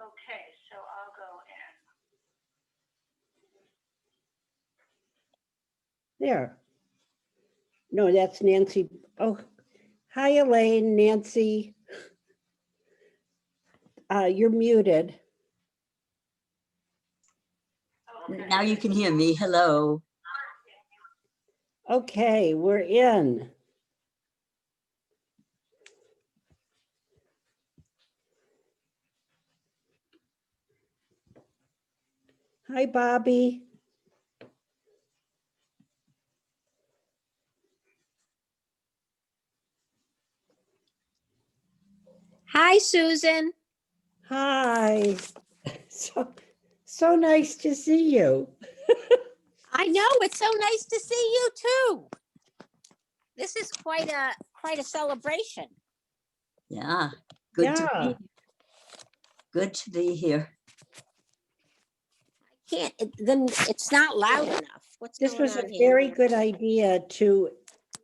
Okay, so I'll go in. There. No, that's Nancy. Oh, hi, Elaine, Nancy. You're muted. Okay. Now you can hear me. Hello. Okay, we're in. Hi, Bobby. Hi, Susan. Hi. So nice to see you. I know, it's so nice to see you too. This is quite a celebration. Yeah. Good to Yeah. be. Good to be here. Then it's not loud enough. What's This going was a on here? very good idea to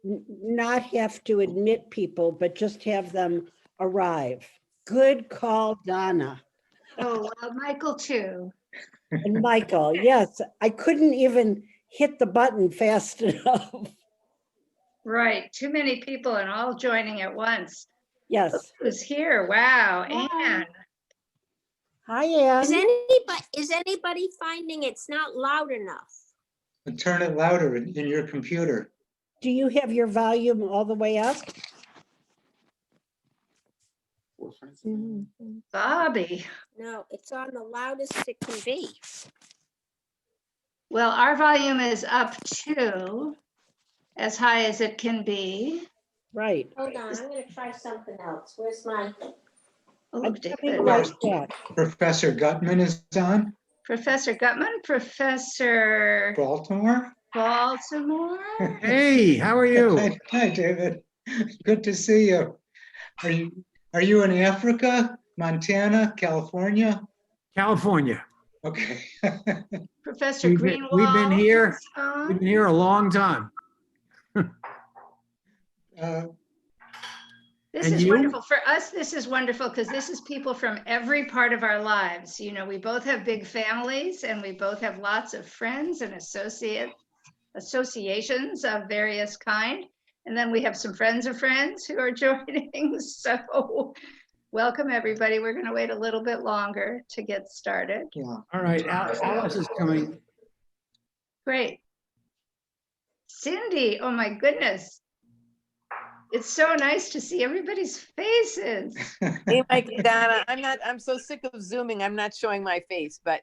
not have to admit people, but just have them arrive. Good call, Donna. Oh, well, Michael too. And Michael, yes, I couldn't even hit the button fast enough. Right, too many people and all joining at once. Yes. Who's here? Wow, Hi. Anne. Hi, Anne. Is anybody finding it's not loud enough? Turn it louder in your computer. Do you have your volume all the way up? Bobby. No, it's on the loudest it can be. Well, our volume is up to as high as it can be. Right. Hold on, I'm gonna try something else. Where's my? Oh, I'm David. coming right back. Professor Gutman is on. Professor Gutman, Professor Baltimore. Baltimore. Hey, how are you? Hi, David. Good to see you. Are you in Africa, Montana, California? California. Okay. Professor We've Greenwald. been here. is on. We've been here a long time. This And is you? wonderful. For us, this is wonderful because this is people from every part of our lives. You know, we both have big families and we both have lots of friends and associations of various kind. And then we have some friends of friends who are joining. So welcome, everybody. We're going to wait a little bit longer to get started. Yeah. All right, Alice is coming. Great. Cindy, oh my goodness. It's so nice to see everybody's faces. Hey, Mike and Donna, I'm so sick of Zooming. I'm not showing my face, but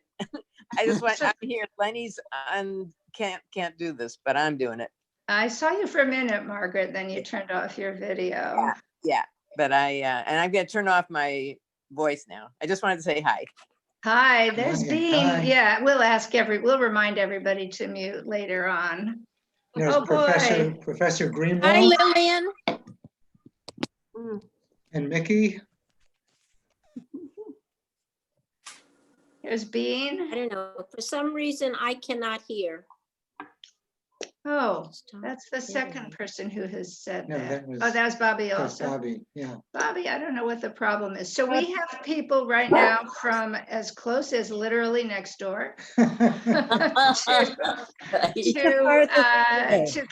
I just want, I'm here. Lenny's on, can't do this, but I'm doing it. I saw you for a minute, Margaret, then you turned off your video. Yeah, but and I'm gonna turn off my voice now. I just wanted to say hi. Hi, there's Hi, Bean. hi. Yeah, we'll remind everybody to mute later on. There's Oh, boy. Professor Hi, Greenwald Lillian. and Mickey. There's I Bean. don't know. For some reason, I cannot hear. Oh, that's the second person who has said No, that. that was- Oh, that was Bobby That's also. Bobby. Yeah. Bobby, I don't know what the problem is. So we have people right now from as close as literally next door to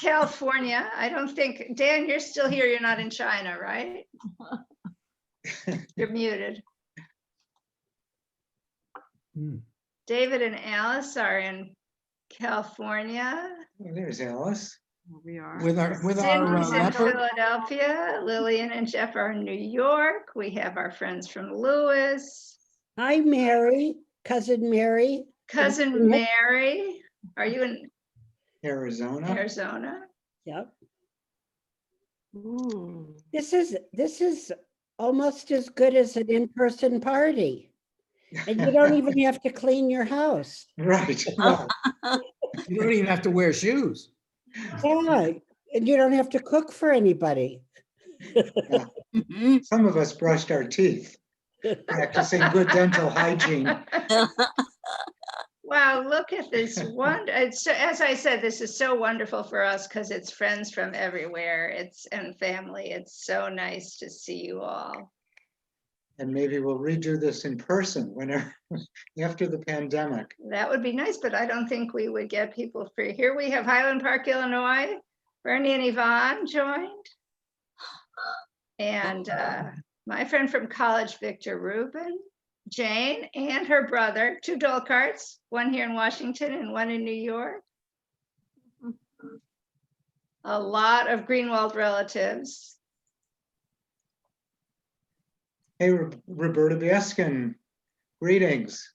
California. I don't think, Dan, you're still here. You're not in China, right? You're muted. Hmm. David and Alice are in California. Well, there's Alice. We are. With our Cindy's in leopard. Philadelphia. Lillian and Jeff are in New York. We have our friends from Lewis. Hi, Mary, cousin Mary. Cousin Mary, are you in Arizona. Arizona? Yep. Ooh. This is almost as good as an in-person party. And you don't even have to clean your house. Right. No. You don't even have to wear shoes. Yeah, and you don't have to cook for anybody. Some of us brushed our teeth, practicing good dental hygiene. Wow, look at this one. So, as I said, this is so wonderful for us because it's friends from everywhere. And family. It's so nice to see you all. And maybe we'll redo this in person whenever, after the pandemic. That would be nice, but I don't think we would get people free. Here we have Highland Park, Illinois. Bernie and Yvonne joined. And my friend from college, Victor Rubin, Jane and her brother, 2 dole carts, one here in Washington and one in New York. A lot of Greenwald relatives. Hey, Roberta Baskin, greetings.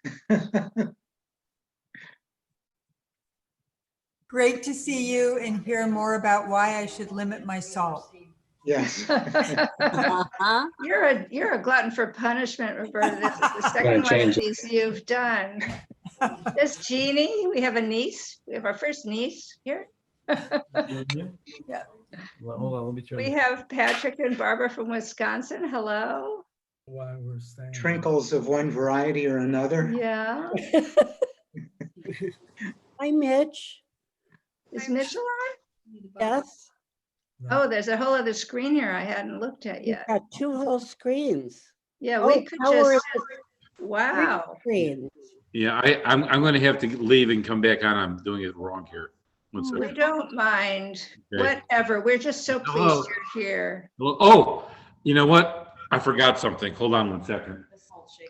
Great to see you and hear more about why I should limit my salt. Yes. Uh-huh. You're a glutton for punishment, Roberta. This is the second one of these you've done. This Jeannie, we have a niece. We have our first niece here. Yeah. Well, hold on, let me try. We have Patrick and Barbara from Wisconsin. Hello. Why we're staying. Trinkles of one variety or another. Yeah. Hi, Mitch. Is Mitchell on? Yes, Oh, there's a whole other screen here I hadn't looked at you've yet. got 2 whole screens. Yeah, Oh, we could power just, is wow. Screen. Yeah, I'm gonna have to leave and come back on. I'm doing it wrong here. One We second. don't mind, Okay. whatever. We're just so Hello. pleased you're here. Well, oh, you know what? I forgot something. Hold on one second.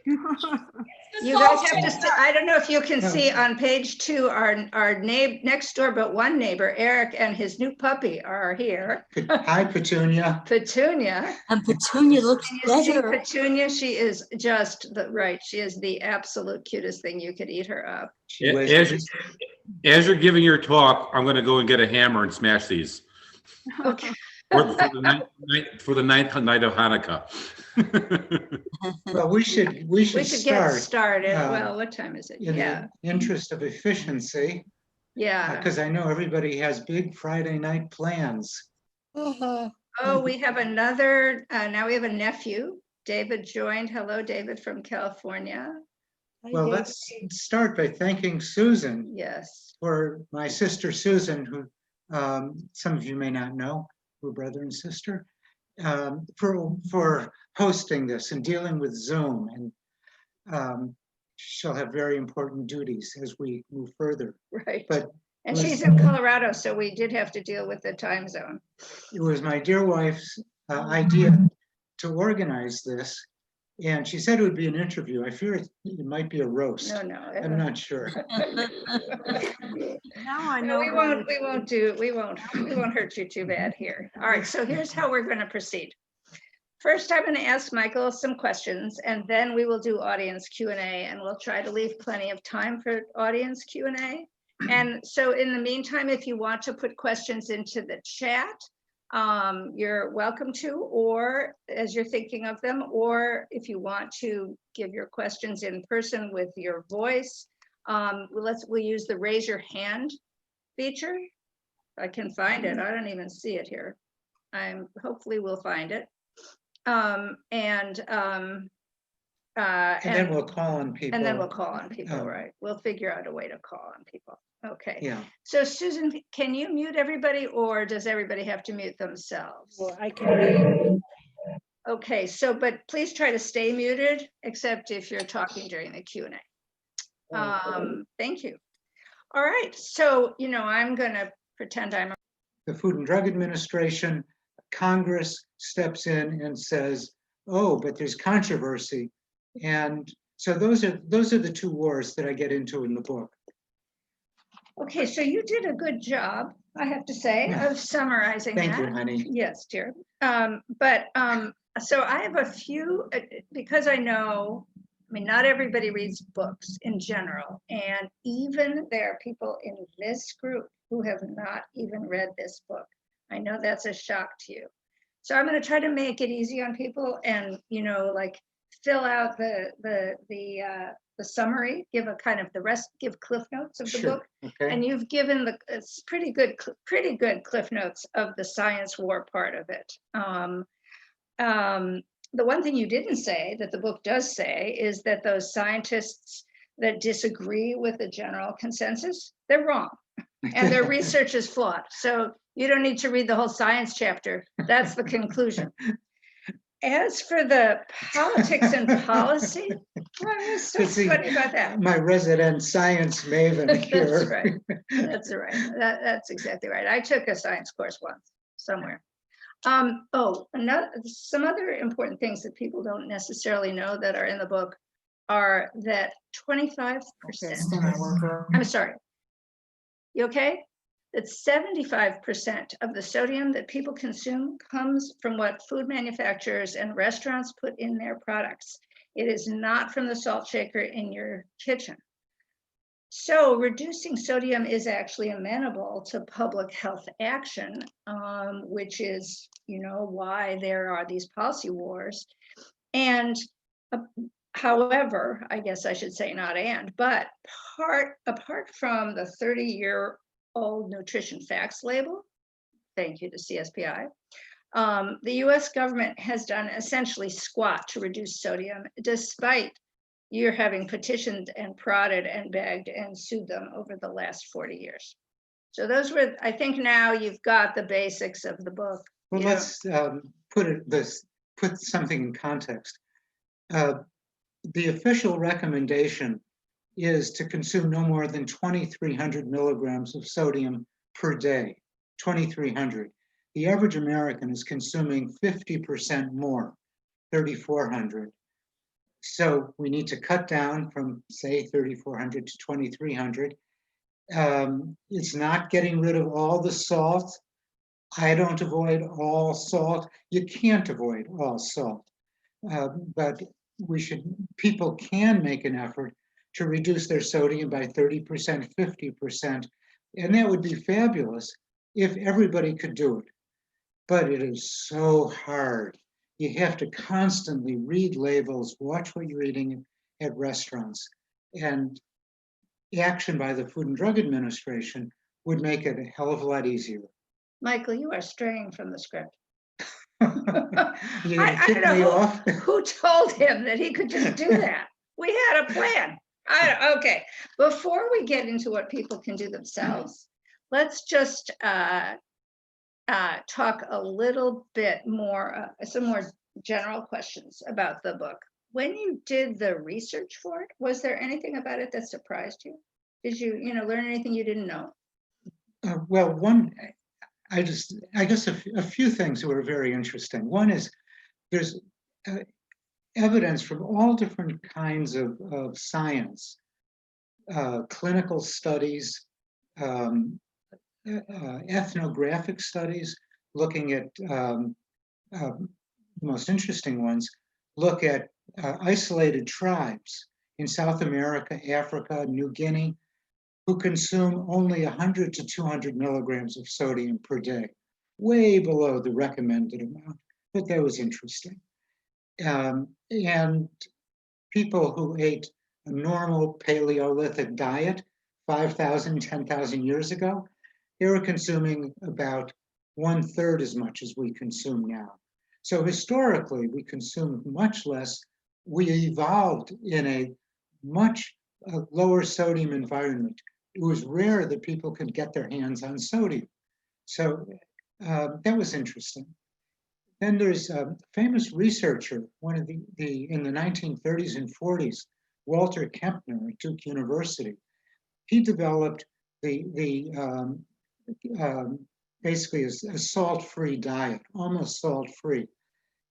You guys have to, I don't know if you can see on page 2, our next door but one neighbor, Eric, and his new puppy are here. Hi, Petunia. Petunia. And Petunia looks Can you see better. Petunia? She is just right. She is the absolute cutest thing. You could eat her up. She was- As you're giving your talk, I'm gonna go and get a hammer and smash these. Okay. For the ninth night of Hanukkah. Well, we should We should get start started. uh, Well, what time is it? in Yeah, the interest of efficiency, yeah. because I know everybody has big Friday night plans. Oh, we have another, now we have a nephew. David joined. Hello, David from California. Hi, Well, Dave. let's start by thanking Susan Yes. for my sister Susan, who some of you may not know, we're brother and sister, for hosting this and dealing with Zoom. And she'll have very important duties as we move further. Right. But And was- she's in Colorado, so we did have to deal with the time zone. it was my dear wife's idea to organize this. And she said it would be an interview. I fear it might be a roast. No, no. I'm not sure. Now I No, know. we won't hurt you too bad here. All right, so here's how we're going to proceed. First, I'm going to ask Michael some questions, and then we will do audience Q&A, and we'll try to leave plenty of time for audience Q&A. And so in the meantime, if you want to put questions into the chat, you're welcome to, or as you're thinking of them, or if you want to give your questions in person with your voice, we'll use the raise your hand feature. I can find it. I don't even see it here. Hopefully we'll find it. And then we'll call on people. And then we'll call on people, Oh. right? We'll figure out a way to call on people. Okay. Yeah. So Susan, can you mute everybody, or does everybody have to mute themselves? Well, I can. Okay, so, but please try to stay muted, except if you're talking during the Q&A. Thank you. All right, so, I'm gonna pretend I'm, The Food and Drug Administration, Congress steps in and says, oh, but there's controversy. And so those are the 2 wars that I get into in the book. okay, so you did a good job, I have to say, of summarizing that. Thank you, honey. Yes, dear. So I have a few, because I know, not everybody reads books in general, and even there are people in this group who have not even read this book. I know that's a shock to you. So I'm going to try to make it easy on people and, fill out the summary, give a kind of give cliff notes of the Sure. book. Okay. And you've given it's pretty good cliff notes of the science war part of it. The one thing you didn't say that the book does say is that those scientists that disagree with the general consensus, they're wrong. And their research is flawed. So you don't need to read the whole science chapter. That's the conclusion. As for the politics and policy, what's so See, funny about that? My resident science maven That's here. right. That's right. That's exactly right. I took a science course once somewhere. Some other important things that people don't necessarily know that are in the book are that 25%, I'm sorry. You okay? That 75% of the sodium that people consume comes from what food manufacturers and restaurants put in their products. It is not from the salt shaker in your kitchen. So reducing sodium is actually amenable to public health action, which is, why there are these policy wars. And however, I guess I should say not and, but apart from the 30-year-old nutrition facts label, thank you to CSPI, the US government has done essentially squat to reduce sodium, despite you're having petitioned and prodded and begged and sued them over the last 40 years. So those were, I think now you've got the basics of the book. Well, let's put something in context. The official recommendation is to consume no more than 2,300 milligrams of sodium per day, 2,300. The average American is consuming 50% more, 3,400. So we need to cut down from, say, 3,400 to 2,300. It's not getting rid of all the salt. I don't avoid all salt. You can't avoid all salt. But people can make an effort to reduce their sodium by 30%, 50%. And that would be fabulous if everybody could do it. But it is so hard. You have to constantly read labels, watch what you're eating at restaurants. And action by the Food and Drug Administration would make it a hell of a lot easier. Michael, you are straying from the script. You're gonna I kick don't me know off? who told him that he could just do that. We had a plan. Okay, before we get into what people can do themselves, let's just talk a little bit more, some more general questions about the book. When you did the research for it, was there anything about it that surprised you? Did you, learn anything you didn't know? Well, I guess a few things were very interesting. One is there's evidence from all different kinds of science, clinical studies, ethnographic studies, looking at the most interesting ones, look at isolated tribes in South America, Africa, New Guinea, who consume only 100 to 200 milligrams of sodium per day, way below the recommended amount, but that was interesting. And people who ate a normal Paleolithic diet 5,000, 10,000 years ago, they were consuming about 1/3 as much as we consume now. So historically, we consumed much less. We evolved in a much lower sodium environment. It was rare that people could get their hands on sodium. So that was interesting. Then there's a famous researcher, one of in the 1930s and 40s, Walter Kempner at Duke University. He developed basically a salt-free diet, almost salt-free.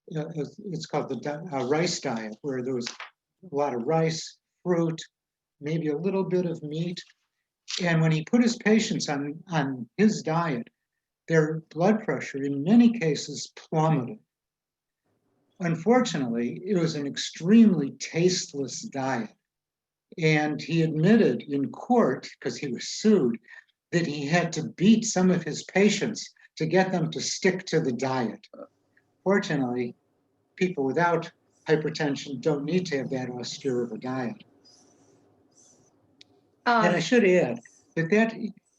It's called the rice diet, where there was a lot of rice, fruit, maybe a little bit of meat. And when he put his patients on his diet, their blood pressure in many cases plummeted. Unfortunately, it was an extremely tasteless diet. And he admitted in court, because he was sued, that he had to beat some of his patients to get them to stick to the diet. Fortunately, people without hypertension don't need to have that austere of a diet. And I should add that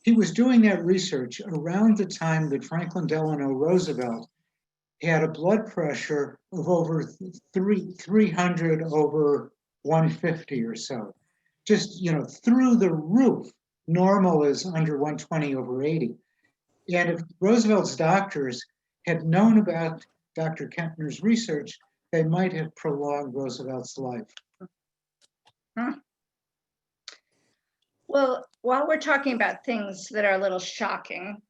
he was doing that research around the time that Franklin Delano Roosevelt had a blood pressure of over 300 over 150 or so. Just, through the roof. Normal is under 120 over 80. And if Roosevelt's doctors had known about Dr. Kempner's research, they might have prolonged Roosevelt's life. Well, while we're talking about things that are a little shocking,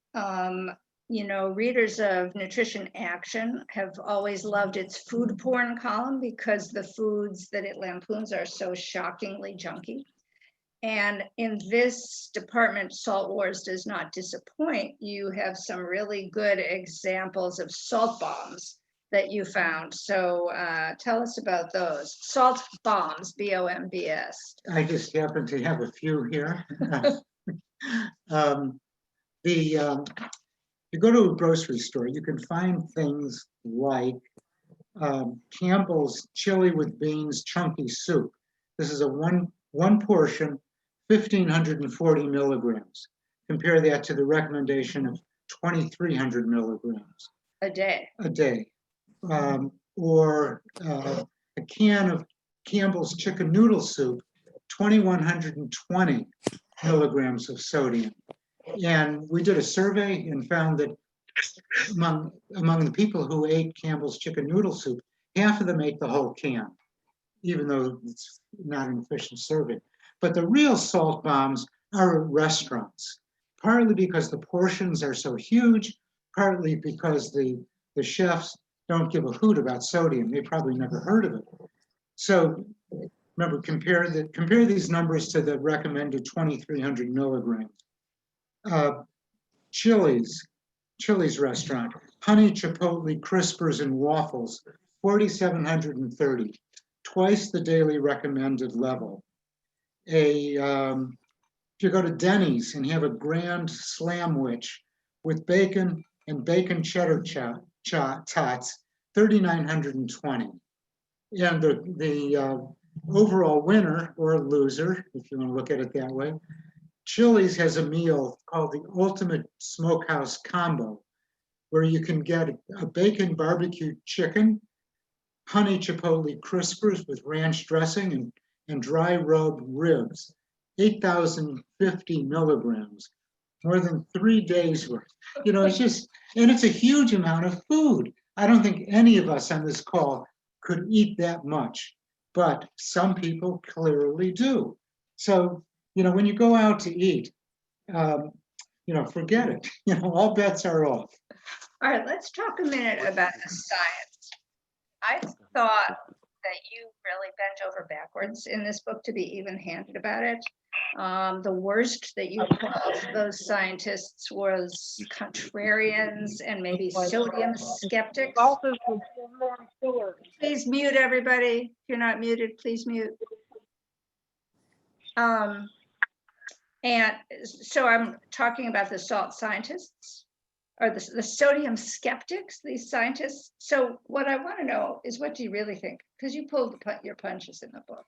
readers of Nutrition Action have always loved its food porn column because the foods that it lampoons are so shockingly junky. And in this department, Salt Wars does not disappoint. You have some really good examples of salt bombs that you found. So tell us about those. Salt bombs, BOMBS. I just happen to have a few here. You go to a grocery store, you can find things like Campbell's chili with beans chunky soup. This is a one portion, 1,540 milligrams. Compare that to the recommendation of 2,300 milligrams A day. a day. Or a can of Campbell's chicken noodle soup, 2,120 milligrams of sodium. And we did a survey and found that among the people who ate Campbell's chicken noodle soup, half of them ate the whole can, even though it's not an efficient serving. But the real salt bombs are at restaurants, partly because the portions are so huge, partly because the chefs don't give a hoot about sodium. They probably never heard of it. So remember, compare these numbers to the recommended 2,300 milligrams. Chili's restaurant, honey chipotle crispers and waffles, 4,730, twice the daily recommended level. If you go to Denny's and have a grand slamwich with bacon and bacon cheddar tots, 3,920. And the overall winner or loser, if you want to look at it that way, Chili's has a meal called the Ultimate Smokehouse Combo, where you can get a bacon barbecue chicken, honey chipotle crispers with ranch dressing, and dry rubbed ribs, 8,050 milligrams, more than 3 days worth. It's just, and it's a huge amount of food. I don't think any of us on this call could eat that much, but some people clearly do. So, when you go out to eat, forget it. All bets are off. All right, let's talk a minute about the science. I thought that you really bent over backwards in this book to be even-handed about it. The worst that you called those scientists was contrarians and maybe sodium skeptics. Please mute everybody. If you're not muted, please mute. And so I'm talking about the salt scientists or the sodium skeptics, these scientists. So what I want to know is, what do you really think? Because you pulled your punches in the book.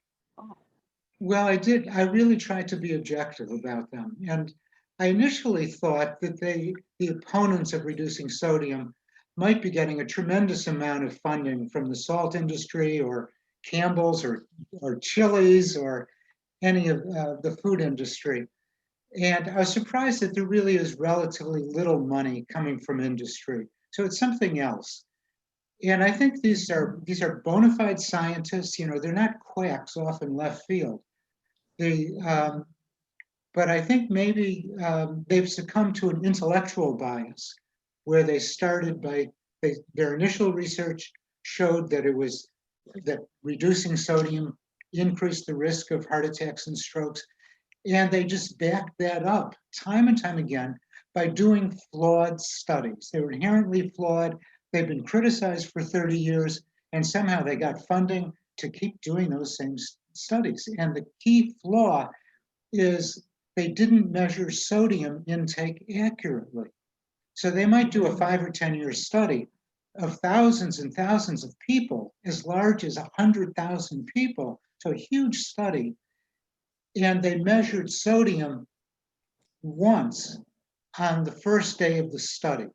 Well, I did. I really tried to be objective about them. And I initially thought that the opponents of reducing sodium might be getting a tremendous amount of funding from the salt industry or Campbell's or Chili's or any of the food industry. And I was surprised that there really is relatively little money coming from industry. So it's something else. And I think these are bona fide scientists. They're not quacks off in left field. But I think maybe they've succumbed to an intellectual bias, where they started their initial research showed that reducing sodium increased the risk of heart attacks and strokes. And they just backed that up time and time again by doing flawed studies. They were inherently flawed. They've been criticized for 30 years, and somehow they got funding to keep doing those same studies. And the key flaw is they didn't measure sodium intake accurately. So they might do a 5 or 10 year study of thousands and thousands of people, as large as 100,000 people, so a huge study. And they measured sodium once on the first day of the study.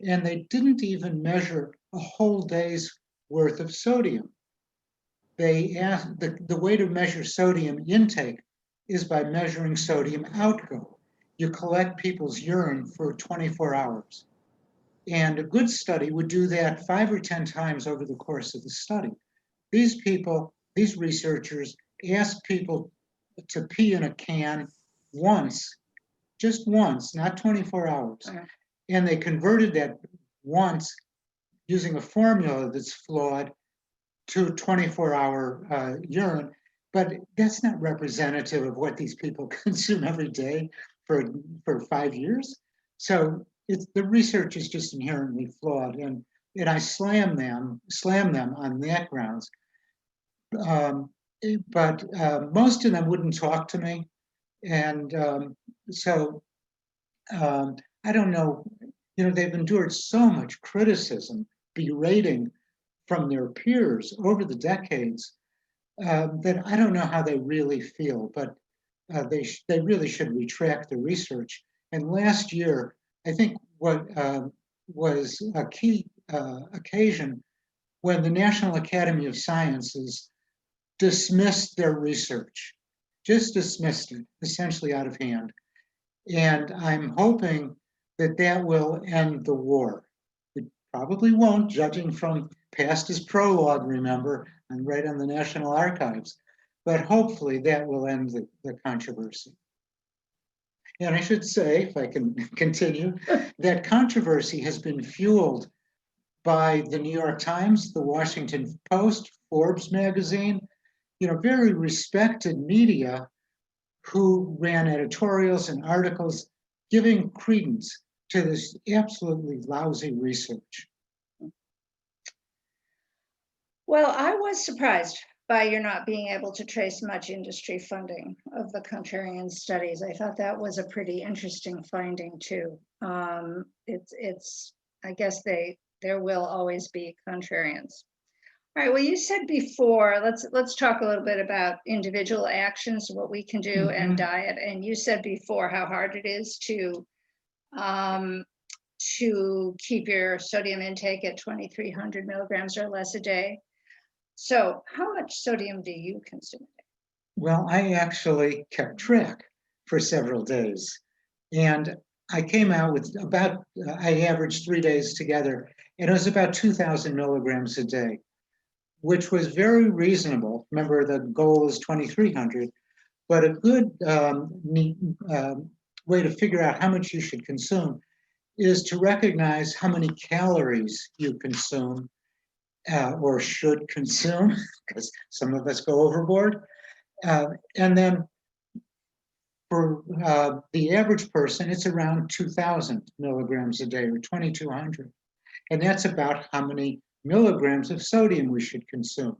And they didn't even measure a whole day's worth of sodium. They asked, the way to measure sodium intake is by measuring sodium outgo. You collect people's urine for 24 hours. And a good study would do that 5 or 10 times over the course of the study. These people, these researchers, asked people to pee in a can once, just once, not 24 hours. Uh-huh. And they converted that once using a formula that's flawed to 24-hour urine. But that's not representative of what these people consume every day for 5 years. So the research is just inherently flawed, and I slam them on that grounds. But most of them wouldn't talk to me, and I don't know. They've endured so much criticism, berating from their peers over the decades that I don't know how they really feel, but they really should retract the research. And last year, I think what was a key occasion when the National Academy of Sciences dismissed their research, just dismissed it, essentially out of hand. And I'm hoping that that will end the war. It probably won't, judging from past as prologue, remember, and right on the National Archives. But hopefully that will end the controversy. And I should say, if I can continue, that controversy has been fueled by the New York Times, the Washington Post, Forbes magazine, very respected media who ran editorials and articles giving credence to this absolutely lousy research. Well, I was surprised by your not being able to trace much industry funding of the contrarian studies. I thought that was a pretty interesting finding too. I guess there will always be contrarians. All right, well, you said before, let's talk a little bit about individual actions, what we can do, and diet. And you said before how hard it is to keep your sodium intake at 2,300 milligrams or less a day. So how much sodium do you consume? Well, I actually kept track for several days. And I came out with I averaged 3 days together, and it was about 2,000 milligrams a day, which was very reasonable. Remember, the goal is 2,300, but a good way to figure out how much you should consume is to recognize how many calories you consume or should consume, because some of us go overboard. And then for the average person, it's around 2,000 milligrams a day or 2,200. And that's about how many milligrams of sodium we should consume.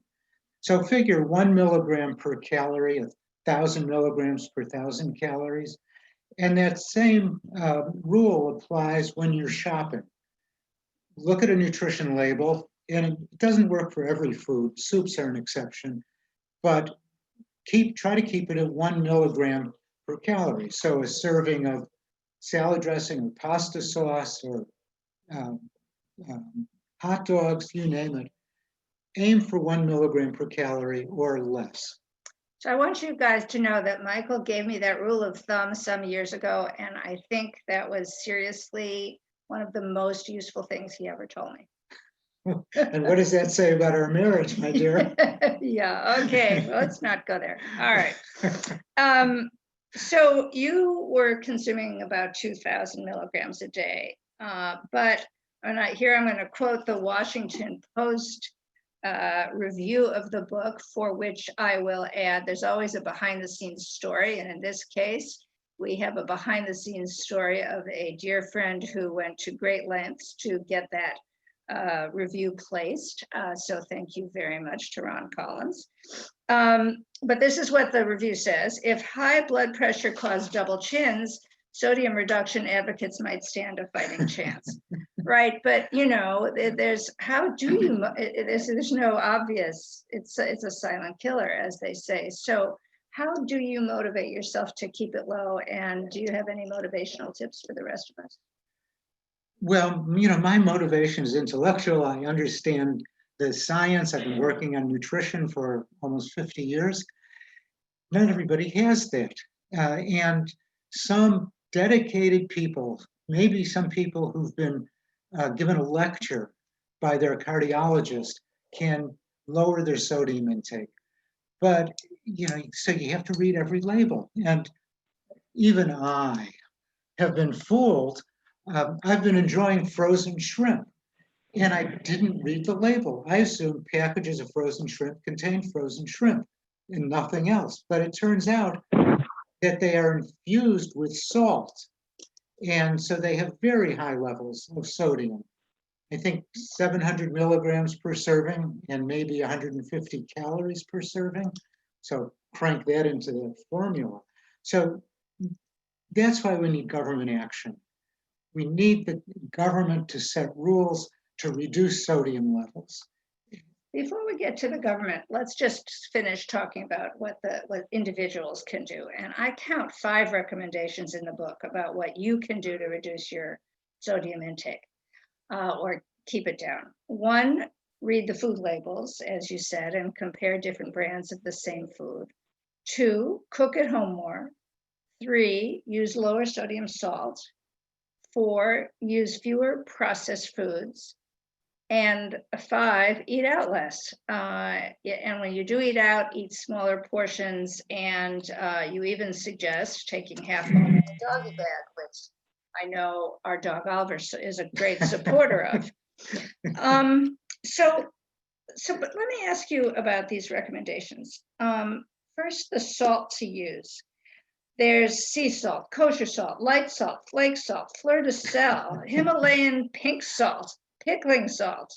So figure 1 milligram per calorie, 1,000 milligrams per 1,000 calories. And that same rule applies when you're shopping. Look at a nutrition label, and it doesn't work for every food. Soups are an exception, but try to keep it at 1 milligram per calorie. So a serving of salad dressing or pasta sauce or hot dogs, you name it, aim for 1 milligram per calorie or less. So I want you guys to know that Michael gave me that rule of thumb some years ago, and I think that was seriously one of the most useful things he ever told me. And what does that say about our marriage, my dear? Yeah, okay, let's not go there. All right. So you were consuming about 2,000 milligrams a day, but I'm going to quote the Washington Post review of the book, for which I will add, there's always a behind the scenes story. And in this case, we have a behind the scenes story of a dear friend who went to great lengths to get that review placed. So thank you very much to Ron Collins. But this is what the review says. If high blood pressure caused double chins, sodium reduction advocates might stand a fighting chance. Right, but there's no obvious, it's a silent killer, as they say. So how do you motivate yourself to keep it low? And do you have any motivational tips for the rest of us? Well, my motivation is intellectual. I understand the science. I've been working on nutrition for almost 50 years. Not everybody has that. And some dedicated people, maybe some people who've been given a lecture by their cardiologist, can lower their sodium intake. But, so you have to read every label. And even I have been fooled. I've been enjoying frozen shrimp, and I didn't read the label. I assumed packages of frozen shrimp contained frozen shrimp and nothing else. But it turns out that they are infused with salt. And so they have very high levels of sodium. I think 700 milligrams per serving and maybe 150 calories per serving. So crank that into the formula. So that's why we need government action. We need the government to set rules to reduce sodium levels. Before we get to the government, let's just finish talking about what individuals can do. And I count 5 recommendations in the book about what you can do to reduce your sodium intake or keep it down. 1, read the food labels, as you said, and compare different brands of the same food. 2, cook at home more. 3, use lower sodium salt. 4, use fewer processed foods. And 5, eat out less. And when you do eat out, eat smaller portions. And you even suggest taking half home in a doggy bag, which I know our dog Oliver is a great supporter of. But let me ask you about these recommendations. First, the salt to use. There's sea salt, kosher salt, light salt, flake salt, fleur de sel, Himalayan pink salt, pickling salt.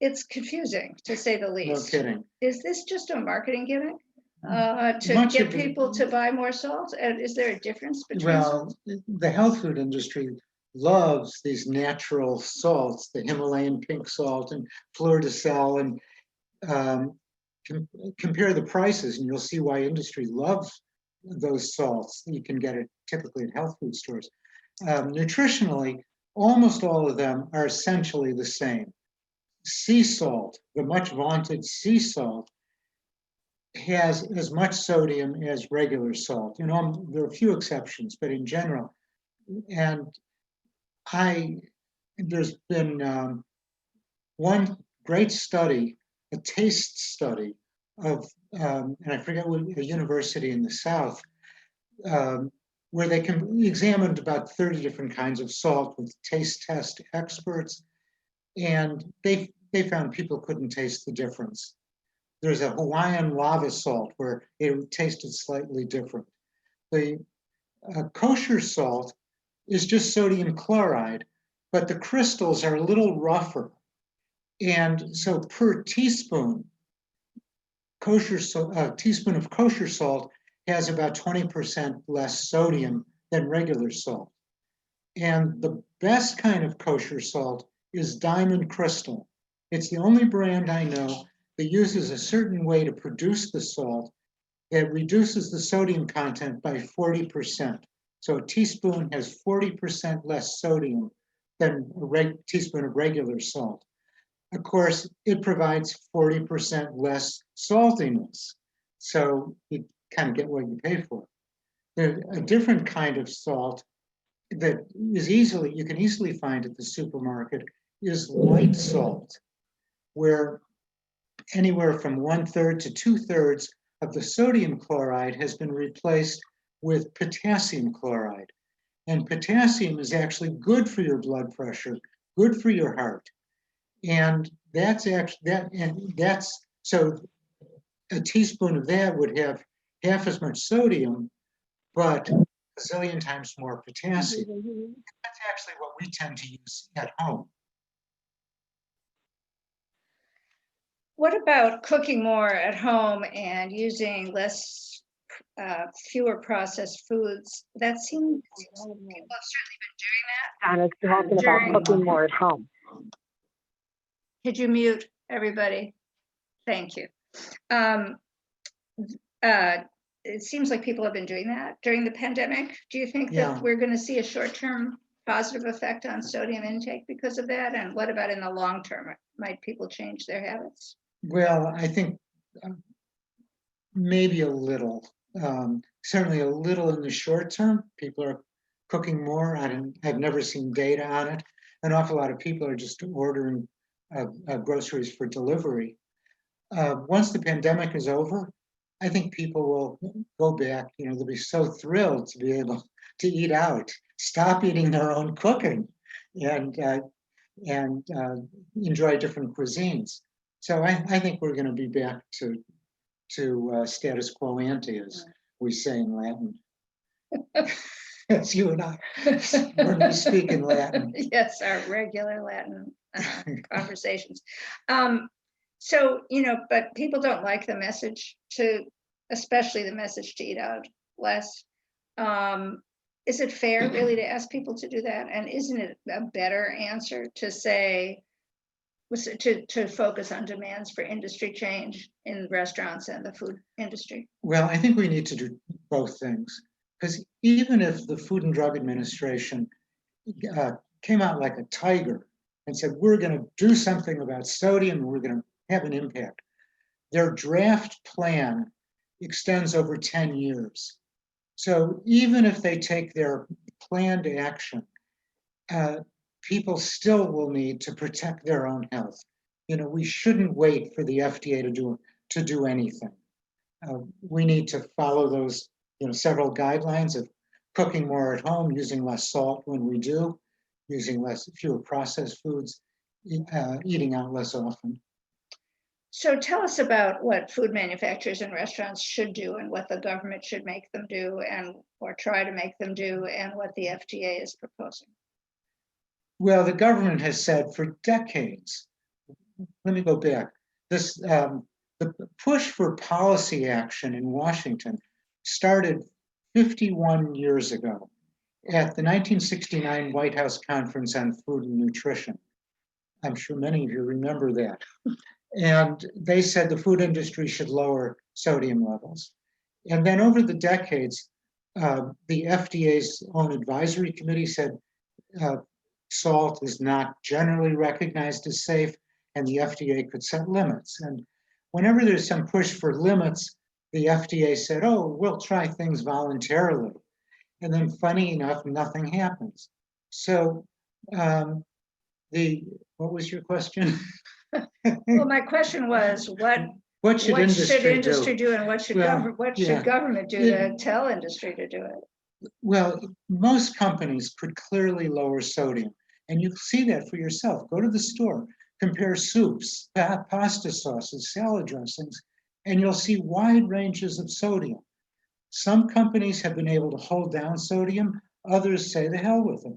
It's confusing, to say the No least. kidding. Is this just a marketing gimmick to Much get of it- people to buy more salt? And is there a difference between Well, the health food industry loves these natural salts, the Himalayan pink salt and fleur de sel, and compare the prices, and you'll see why industry loves those salts. You can get it typically at health food stores. Nutritionally, almost all of them are essentially the same. Sea salt, the much vaunted sea salt, has as much sodium as regular salt. There are a few exceptions, but in general, and there's been one great study, a taste study of, and I forget what, a university in the South, where they examined about 30 different kinds of salt with taste test experts, and they found people couldn't taste the difference. There's a Hawaiian lava salt where it tasted slightly different. The kosher salt is just sodium chloride, but the crystals are a little rougher. And so per teaspoon, teaspoon of kosher salt has about 20% less sodium than regular salt. And the best kind of kosher salt is Diamond Crystal. It's the only brand I know that uses a certain way to produce the salt that reduces the sodium content by 40%. So a teaspoon has 40% less sodium than a teaspoon of regular salt. Of course, it provides 40% less saltiness. So you kind of get what you pay for. There's a different kind of salt that you can easily find at the supermarket is light salt, where anywhere from 1/3 to 2/3 of the sodium chloride has been replaced with potassium chloride. And potassium is actually good for your blood pressure, good for your heart. And so a teaspoon of that would have half as much sodium, but a zillion times more potassium. That's actually what we tend to use at home. What about cooking more at home and using fewer processed foods? That seems, people have certainly been doing that. Donna's talking about cooking more at home. Could you mute everybody? Thank you. It seems like people have been doing that during the pandemic. Do you think Yeah. that we're going to see a short-term positive effect on sodium intake because of that? And what about in the long term? Might people change their habits? Well, I think maybe a little, certainly a little in the short term. People are cooking more. I've never seen data on it, an awful lot of people are just ordering groceries for delivery. Once the pandemic is over, I think people will go back, they'll be so thrilled to be able to eat out, stop eating their own cooking, and enjoy different cuisines. So I think we're going to be back to status quo ante, as we say in Latin. That's you and I, when we speak in Latin. Yes, our regular Latin conversations. So, but people don't like the message especially the message to eat out less. Is it fair really to ask people to do that? And isn't it a better answer to say, to focus on demands for industry change in restaurants and the food industry? Well, I think we need to do both things, because even if the Food and Drug Administration came out like a tiger and said, we're going to do something about sodium and we're going to have an impact, their draft plan extends over 10 years. So even if they take their planned action, people still will need to protect their own health. We shouldn't wait for the FDA to do anything. We need to follow those, several guidelines of cooking more at home, using less salt when we do, using fewer processed foods, eating out less often. So tell us about what food manufacturers and restaurants should do and what the government should make them do or try to make them do, and what the FDA is proposing. Well, the government has said for decades, let me go back, the push for policy action in Washington started 51 years ago at the 1969 White House Conference on Food and Nutrition. I'm sure many of you remember that. And they said the food industry should lower sodium levels. And then over the decades, the FDA's own advisory committee said salt is not generally recognized as safe, and the FDA could set limits. And whenever there's some push for limits, the FDA said, oh, we'll try things voluntarily. And then funny enough, nothing happens. So what was your question? Well, my question was, what should industry do and what should Well, government do to tell industry to do it? Well, most companies could clearly lower sodium, and you see that for yourself. Go to the store, compare soups, pasta sauces, salad dressings, and you'll see wide ranges of sodium. Some companies have been able to hold down sodium, others say the hell with it.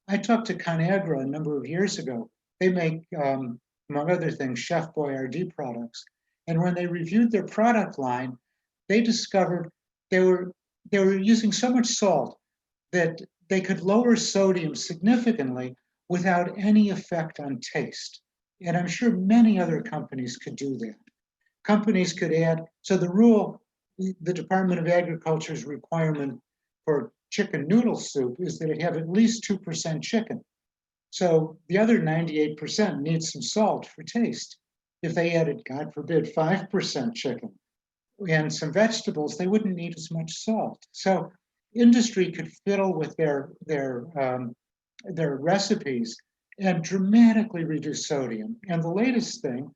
I talked to ConAgra a number of years ago. They make, among other things, Chef Boyardee products. And when they reviewed their product line, they discovered they were using so much salt that they could lower sodium significantly without any effect on taste. And I'm sure many other companies could do that. Companies could add, so the Department of Agriculture's requirement for chicken noodle soup is that it have at least 2% chicken. So the other 98% needs some salt for taste. If they added, God forbid, 5% chicken and some vegetables, they wouldn't need as much salt. So industry could fiddle with their recipes and dramatically reduce sodium. And the latest thing,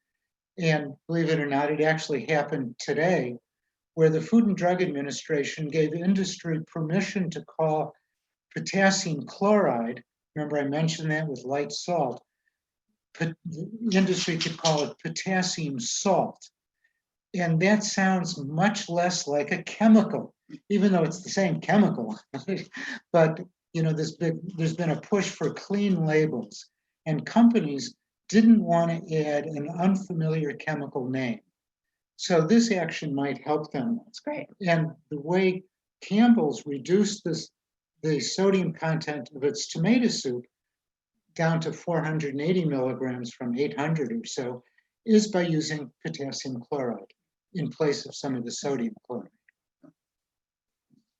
and believe it or not, it actually happened today, where the Food and Drug Administration gave industry permission to call potassium chloride, remember I mentioned that with light salt, the industry could call it potassium salt. And that sounds much less like a chemical, even though it's the same chemical. But there's been a push for clean labels, and companies didn't want to add an unfamiliar chemical name. So this action might help them. That's great. And the way Campbell's reduced the sodium content of its tomato soup down to 480 milligrams from 800 or so is by using potassium chloride in place of some of the sodium chloride.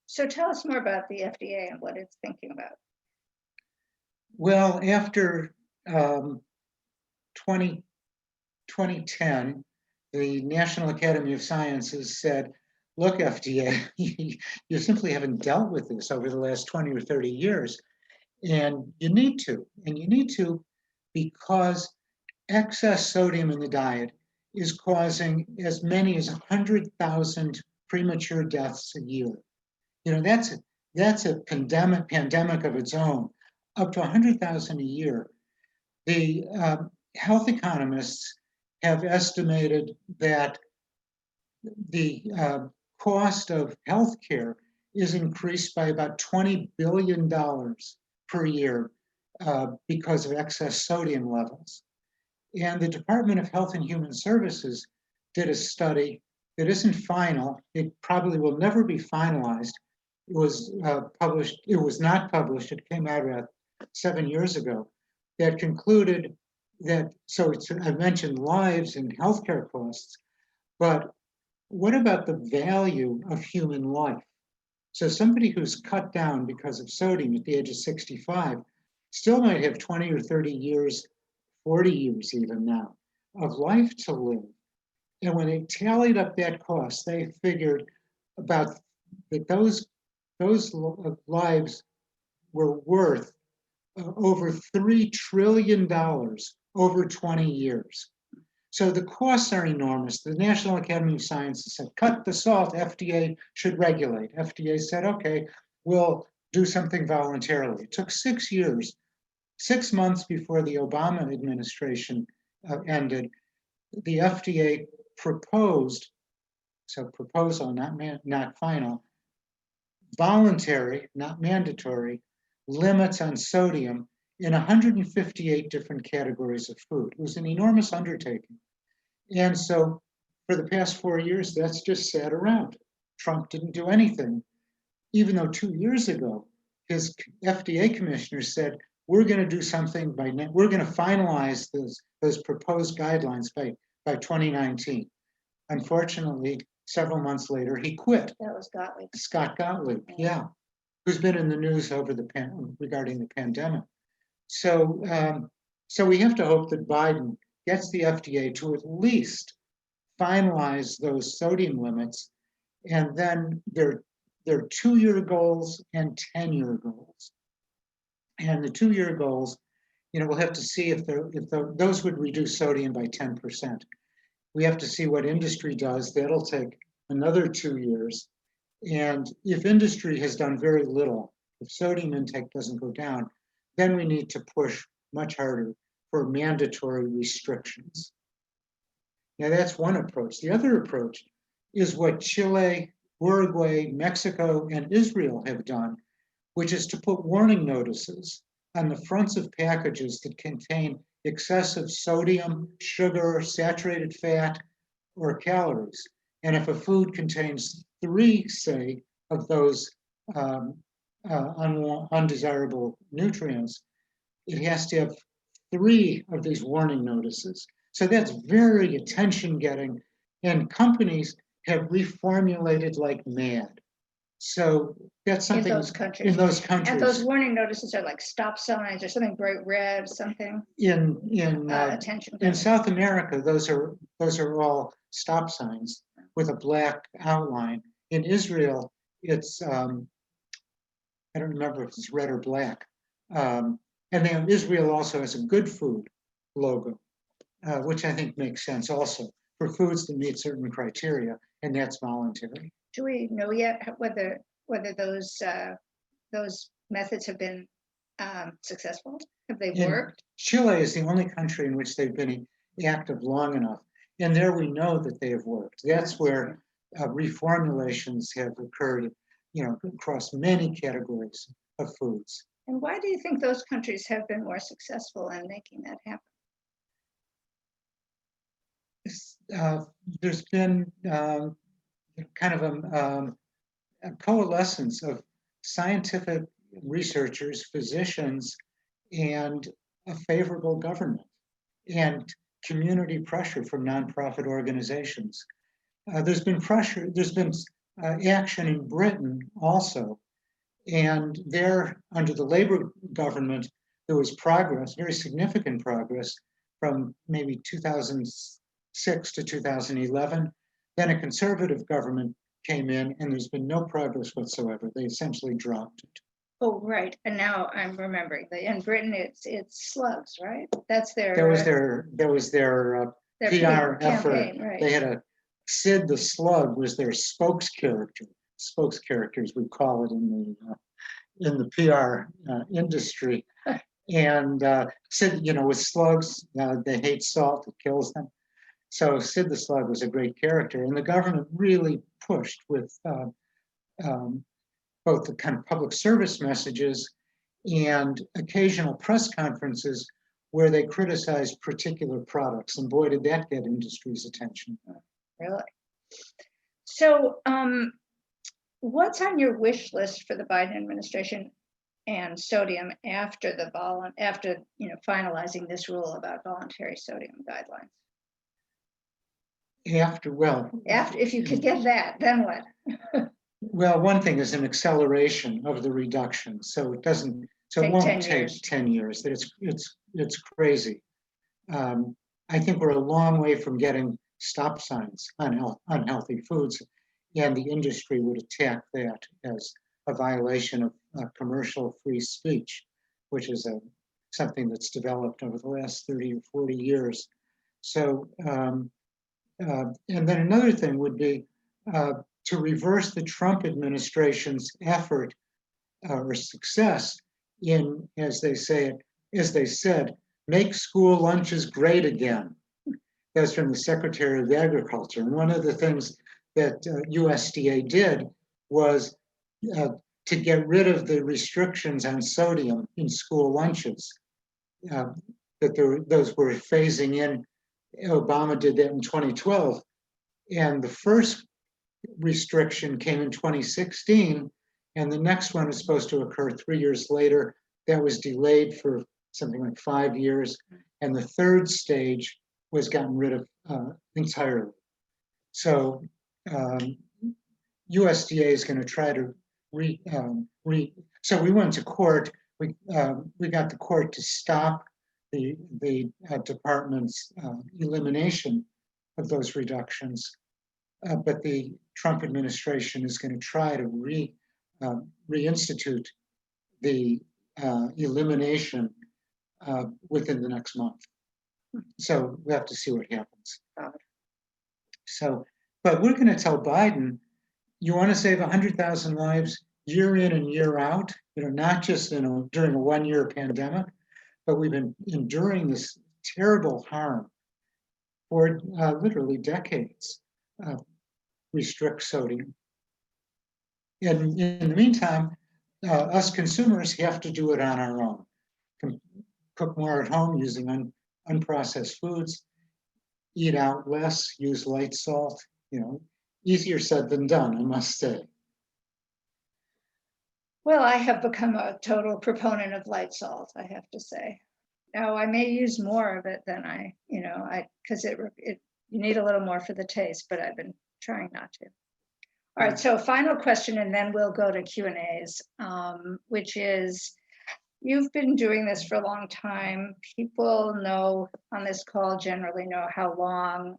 So tell us more about the FDA and what it's thinking about. Well, after 2010, the National Academy of Sciences said, look, FDA, you simply haven't dealt with this over the last 20 or 30 years. And you need to because excess sodium in the diet is causing as many as 100,000 premature deaths a year. You know, that's a pandemic of its own, up to 100,000 a year. The health economists have estimated that the cost of healthcare is increased by about $20 billion per year because of excess sodium levels. And the Department of Health and Human Services did a study that isn't final. It probably will never be finalized. It was published, it was not published, it came out about 7 years ago, that concluded that, I mentioned lives and healthcare costs, but what about the value of human life? So somebody who's cut down because of sodium at the age of 65 still might have 20 or 30 years, 40 years even now, of life to live. And when they tallied up that cost, they figured about that those lives were worth over $3 trillion over 20 years. So the costs are enormous. The National Academy of Sciences said, cut the salt, FDA should regulate. FDA said, okay, we'll do something voluntarily. It took 6 years, 6 months before the Obama administration ended, the FDA proposed, so proposal, not final, voluntary, not mandatory, limits on sodium in 158 different categories of food. It was an enormous undertaking. And so for the past 4 years, that's just sat around. Trump didn't do anything, even though 2 years ago, his FDA commissioner said, we're going to do something we're going to finalize those proposed guidelines by 2019. Unfortunately, several months later, he quit. That was Gottlieb. Scott Gottlieb, yeah, who's been in the news regarding the pandemic. So, so we have to hope that Biden gets the FDA to at least finalize those sodium limits, and then their 2-year goals and 10-year goals. And the 2-year goals, you know, we'll have to see if those would reduce sodium by 10%. We have to see what industry does. That'll take another 2 years. And if industry has done very little, if sodium intake doesn't go down, then we need to push much harder for mandatory restrictions. Now that's one approach. The other approach is what Chile, Uruguay, Mexico, and Israel have done, which is to put warning notices on the fronts of packages that contain excessive sodium, sugar, saturated fat, or calories. And if a food contains 3, say, of those undesirable nutrients, it has to have 3 of these warning notices. So that's very attention-getting, and companies have reformulated like mad. So that's something In those countries. In those countries. And those warning notices are like stop signs or something bright red, something. In Attention. in South America, those are all stop signs with a black outline. In Israel, it's I don't remember if it's red or black. And then Israel also has a good food logo, which I think makes sense also for foods that meet certain criteria, and that's voluntary. Do we know yet whether those methods have been successful? Have they worked? Chile is the only country in which they've been active long enough, and there we know that they have worked. That's where reformulations have occurred, you know, across many categories of foods. And why do you think those countries have been more successful in making that happen? There's been kind of a coalescence of scientific researchers, physicians, and a favorable government, and community pressure from nonprofit organizations. There's been pressure, there's been action in Britain also, and there, under the Labour government, there was progress, very significant progress, from maybe 2006 to 2011. Then a conservative government came in, and there's been no progress whatsoever. They essentially dropped it. Oh, right. And now I'm remembering that in Britain, it's slugs, right? That's their. That was their their PR effort. campaign, right? They had Sid the Slug was their spokes characters we call it in the PR industry. And Sid, with slugs, they hate salt, it kills them. So Sid the Slug was a great character, and the government really pushed with both the kind of public service messages and occasional press conferences where they criticized particular products. And boy, did that get industry's attention. Really? So what's on your wish list for the Biden administration and sodium after finalizing this rule about voluntary sodium guidelines? After, if you could get that, then what? Well, one thing is an acceleration of the reduction. So it won't take 10 years. It's crazy. I think we're a long way from getting stop signs on unhealthy foods, and the industry would attack that as a violation of commercial free speech, which is something that's developed over the last 30 or 40 years. So, and then another thing would be to reverse the Trump administration's effort or success in, as they said, make school lunches great again. That's from the Secretary of Agriculture. And one of the things that USDA did was to get rid of the restrictions on sodium in school lunches. Those were phasing in. Obama did that in 2012. And the first restriction came in 2016, and the next one is supposed to occur 3 years later. That was delayed for something like 5 years, and the third stage was gotten rid of entirely. So USDA is going to try to so we went to court. We got the court to stop the department's elimination of those reductions. But the Trump administration is going to try to reinstitute the elimination within the next month. So we have to see what happens. So, but we're going to tell Biden, you want to save 100,000 lives year in and year out, not just during a 1-year pandemic, but we've been enduring this terrible harm for literally decades. Restrict sodium. And in the meantime, us consumers have to do it on our own. Cook more at home using unprocessed foods, eat out less, use light salt, easier said than done, I must say. Well, I have become a total proponent of light salt, I have to say. Now, I may use more of it than because you need a little more for the taste, but I've been trying not to. All right, so final question, and then we'll go to Q&As, which is, you've been doing this for a long time. People know on this call generally know how long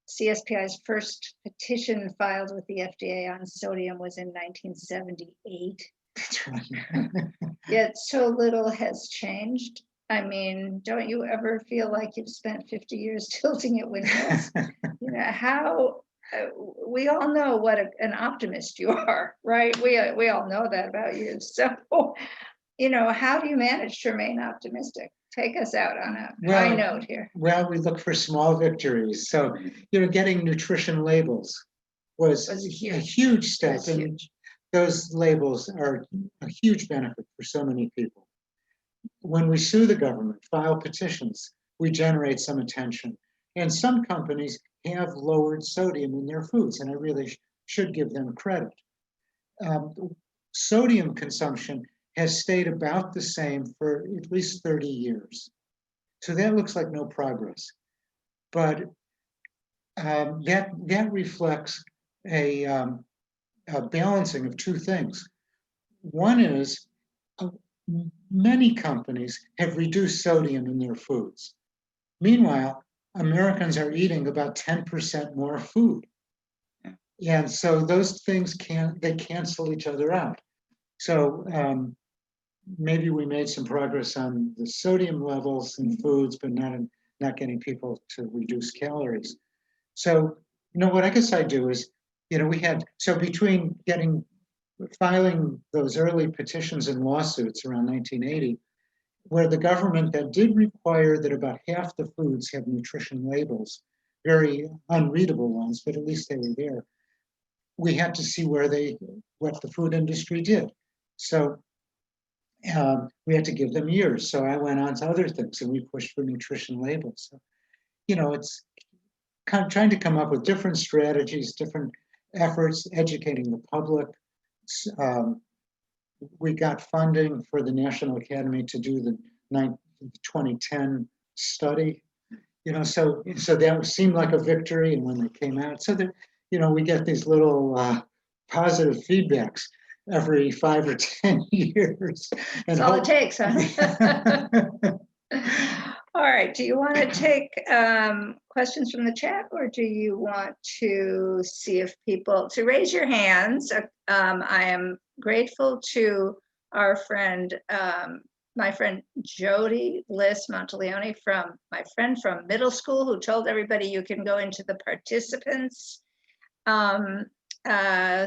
CSPI's first petition filed with the FDA on sodium was in 1978. That's right. Yet so little has changed. I mean, don't you ever feel like you've spent 50 years tilting at windmills? We all know what an optimist you are, right? We all know that about you. So, how do you manage to remain optimistic? Take us out on a high note here. Well, we look for small victories. So, getting nutrition labels was a huge step. And those labels are a huge benefit for so many people. When we sue the government, file petitions, we generate some attention. And some companies have lowered sodium in their foods, and I really should give them credit. Sodium consumption has stayed about the same for at least 30 years. So that looks like no progress. But that reflects a balancing of two things. One is many companies have reduced sodium in their foods. Meanwhile, Americans are eating about 10% more food. And so those things they cancel each other out. So maybe we made some progress on the sodium levels in foods, but not getting people to reduce calories. So, what I guess I do is, so between filing those early petitions and lawsuits around 1980, where the government that did require that about half the foods have nutrition labels, very unreadable ones, but at least they were there. We had to see what the food industry did. So we had to give them years. So I went on to other things and we pushed for nutrition labels. So, it's kind of trying to come up with different strategies, different efforts, educating the public. We got funding for the National Academy to do the 2010 study, so that seemed like a victory. And when they came out, so that, we get these little positive feedbacks every 5 or 10 years. That's all it takes, huh? All right, do you want to take questions from the chat, or do you want to see if people, to raise your hands? I am grateful to our friend, my friend Jody Bliss Monteleone, my friend from middle school, who told everybody you can go into the participants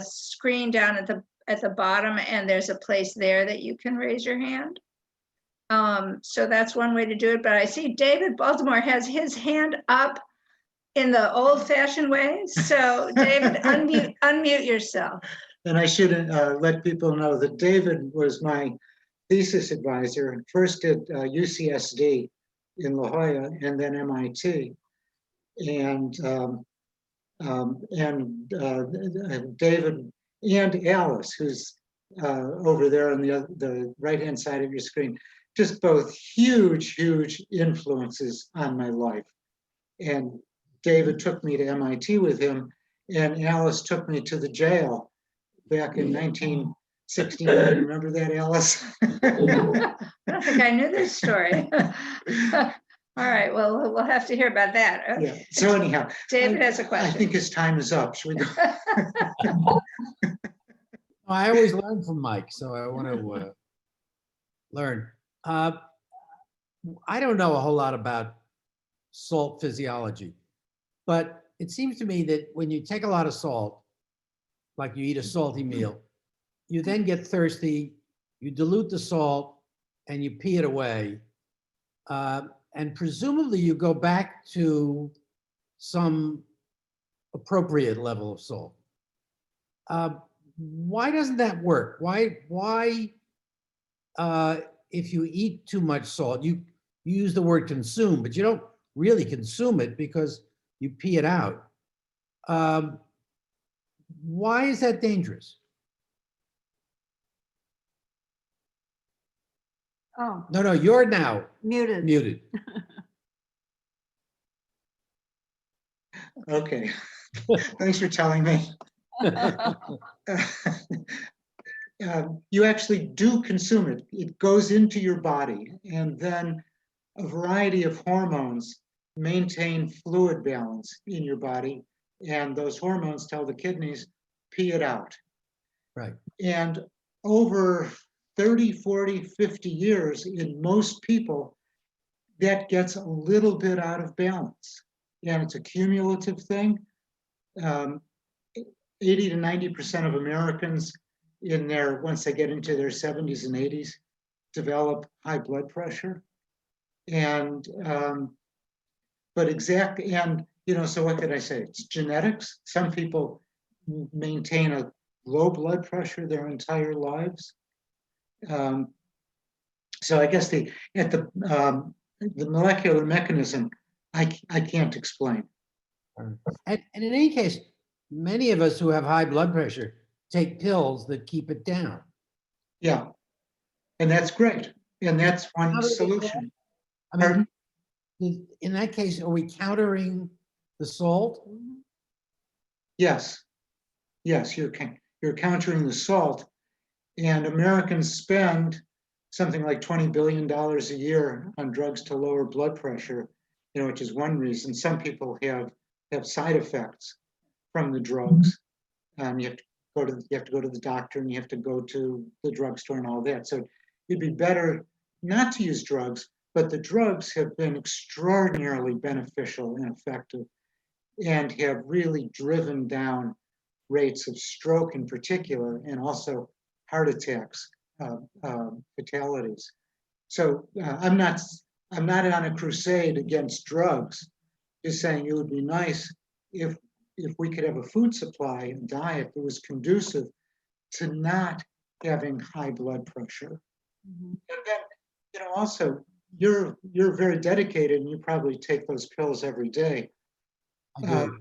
screen down at the bottom, and there's a place there that you can raise your hand. So that's one way to do it. But I see David Baltimore has his hand up in the old-fashioned way. So David, unmute yourself. And I should let people know that David was my thesis advisor, first at UCSD in La Jolla, and then MIT. And David and Alice, who's over there on the right-hand side of your screen, just both huge influences on my life. And David took me to MIT with him, and Alice took me to the jail back in 1969. Remember that, Alice? I don't think I knew this story. All right, well, we'll have to hear about that. Yeah. So anyhow, David has a question. I think his time is up. Should we go? I always learn from Mike, so I want to learn. I don't know a whole lot about salt physiology, but it seems to me that when you take a lot of salt, like you eat a salty meal, you then get thirsty, you dilute the salt, and you pee it away. And presumably you go back to some appropriate level of salt. Why doesn't that work? Why if you eat too much salt, you use the word consume, but you don't really consume it because you pee it out. Why is that dangerous? Oh, No, you're now muted. muted. Okay. Thanks for telling me. You actually do consume it. It goes into your body, and then a variety of hormones maintain fluid balance in your body, and those hormones tell the kidneys, pee it out. Right. And over 30, 40, 50 years, in most people, that gets a little bit out of balance. And it's a cumulative thing. 80 to 90% of Americans once they get into their 70s and 80s, develop high blood pressure. And, so what did I say? It's genetics. Some people maintain a low blood pressure their entire lives. So I guess the molecular mechanism, I can't explain. And in any case, many of us who have high blood pressure take pills that keep it down. Yeah, and that's great. And that's one How do they solution. I mean, in that case, are we countering the salt? Yes, you're countering the salt, and Americans spend something like $20 billion a year on drugs to lower blood pressure, which is one reason. Some people have side effects from the drugs. You have to go to the doctor, and you have to go to the drugstore and all that. So it'd be better not to use drugs, but the drugs have been extraordinarily beneficial and effective and have really driven down rates of stroke in particular, and also heart attacks, fatalities. So I'm not on a crusade against drugs, just saying it would be nice if we could have a food supply and diet that was conducive to not having high blood pressure. And then, also you're very dedicated and you probably take those pills every day. I do.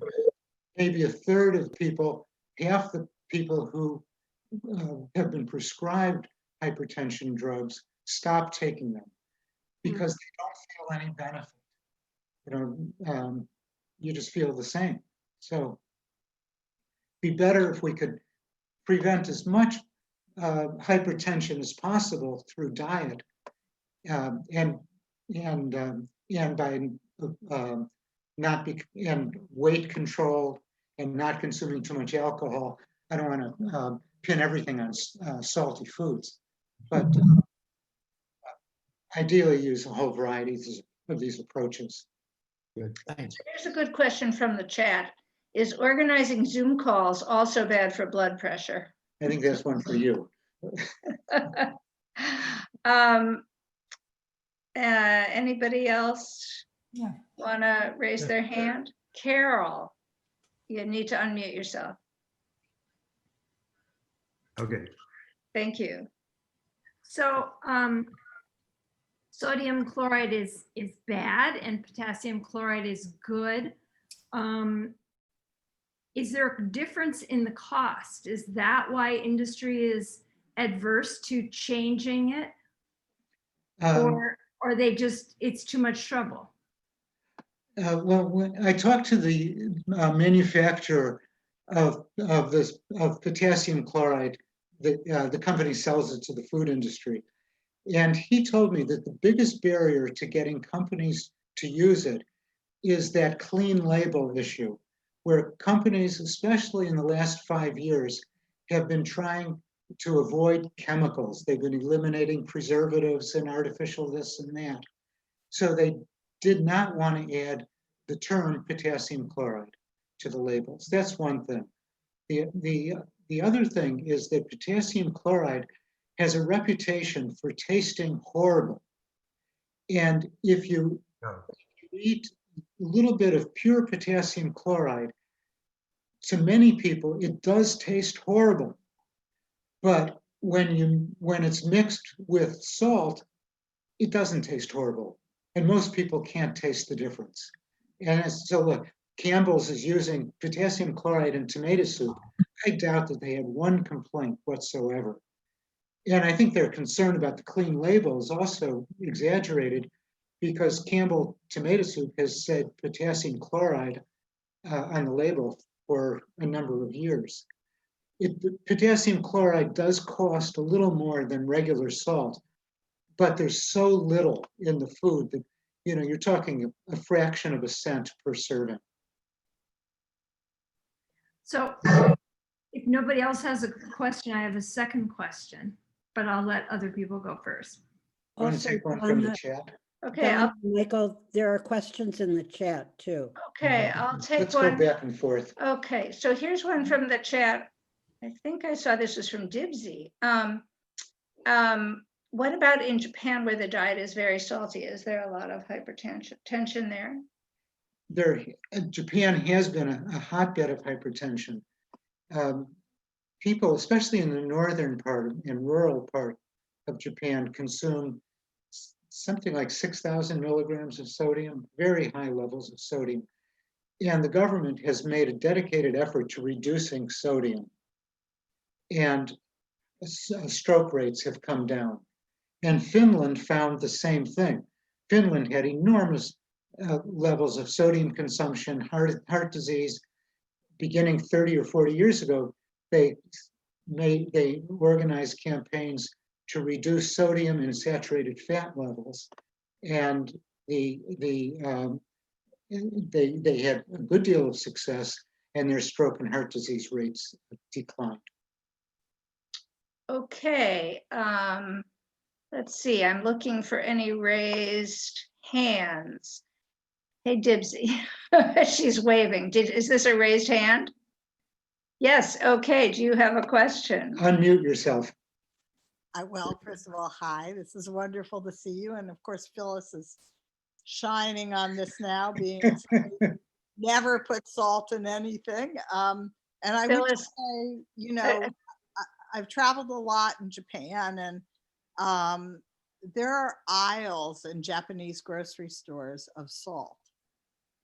Maybe a third of people, half the people who have been prescribed hypertension drugs stop taking them because they don't feel any benefit. You just feel the same. So be better if we could prevent as much hypertension as possible through diet and by not be and weight control and not consuming too much alcohol. I don't want to pin everything on salty foods, but ideally use a whole variety of these approaches. Good, thanks. Here's a good question from the chat. Is organizing Zoom calls also bad for blood pressure? I think that's one for you. Anybody else Yeah. want to raise their hand? Carol, you need to unmute yourself. Okay. Thank you. So sodium chloride is bad and potassium chloride is good. Is there a difference in the cost? Is that why industry is adverse to changing it? Or are they just, it's too much trouble? Well, when I talked to the manufacturer of potassium chloride, the company sells it to the food industry, and he told me that the biggest barrier to getting companies to use it is that clean label issue, where companies, especially in the last 5 years, have been trying to avoid chemicals. They've been eliminating preservatives and artificial this and that. So they did not want to add the term potassium chloride to the labels. That's one thing. The other thing is that potassium chloride has a reputation for tasting horrible. And if you eat a little bit of pure potassium chloride, to many people, it does taste horrible. But when it's mixed with salt, it doesn't taste horrible. And most people can't taste the difference. And so look, Campbell's is using potassium chloride in tomato soup. I doubt that they had one complaint whatsoever. And I think their concern about the clean label is also exaggerated because Campbell tomato soup has said potassium chloride on the label for a number of years. Potassium chloride does cost a little more than regular salt, but there's so little in the food that, you're talking a fraction of a cent per serving. So if nobody else has a question, I have a second question, but I'll let other people go first. Want to Also, take one from the Donna- chat? Okay, Donna, Michael, there are questions in the chat too. I'll take Let's one. go back and forth. Okay, so here's one from the chat. I think I saw this was from Dibsy. What about in Japan where the diet is very salty? Is there a lot of hypertension there? Japan has been a hotbed of hypertension. People, especially in the northern part and rural part of Japan, consume something like 6,000 milligrams of sodium, very high levels of sodium. And the government has made a dedicated effort to reducing sodium. And stroke rates have come down. And Finland found the same thing. Finland had enormous levels of sodium consumption, heart disease. Beginning 30 or 40 years ago, they organized campaigns to reduce sodium and saturated fat levels, and they had a good deal of success, and their stroke and heart disease rates declined. Okay, Let's see, I'm looking for any raised hands. Hey, Dibsy, she's waving. Is this a raised hand? Yes, okay, do you have a question? Unmute yourself. Well, first of all, hi, this is wonderful to see you. And of course, Phyllis is shining on this now, being never put salt in anything. And I would Phyllis, say, you know, I've traveled a lot in Japan, and there are aisles in Japanese grocery stores of salt.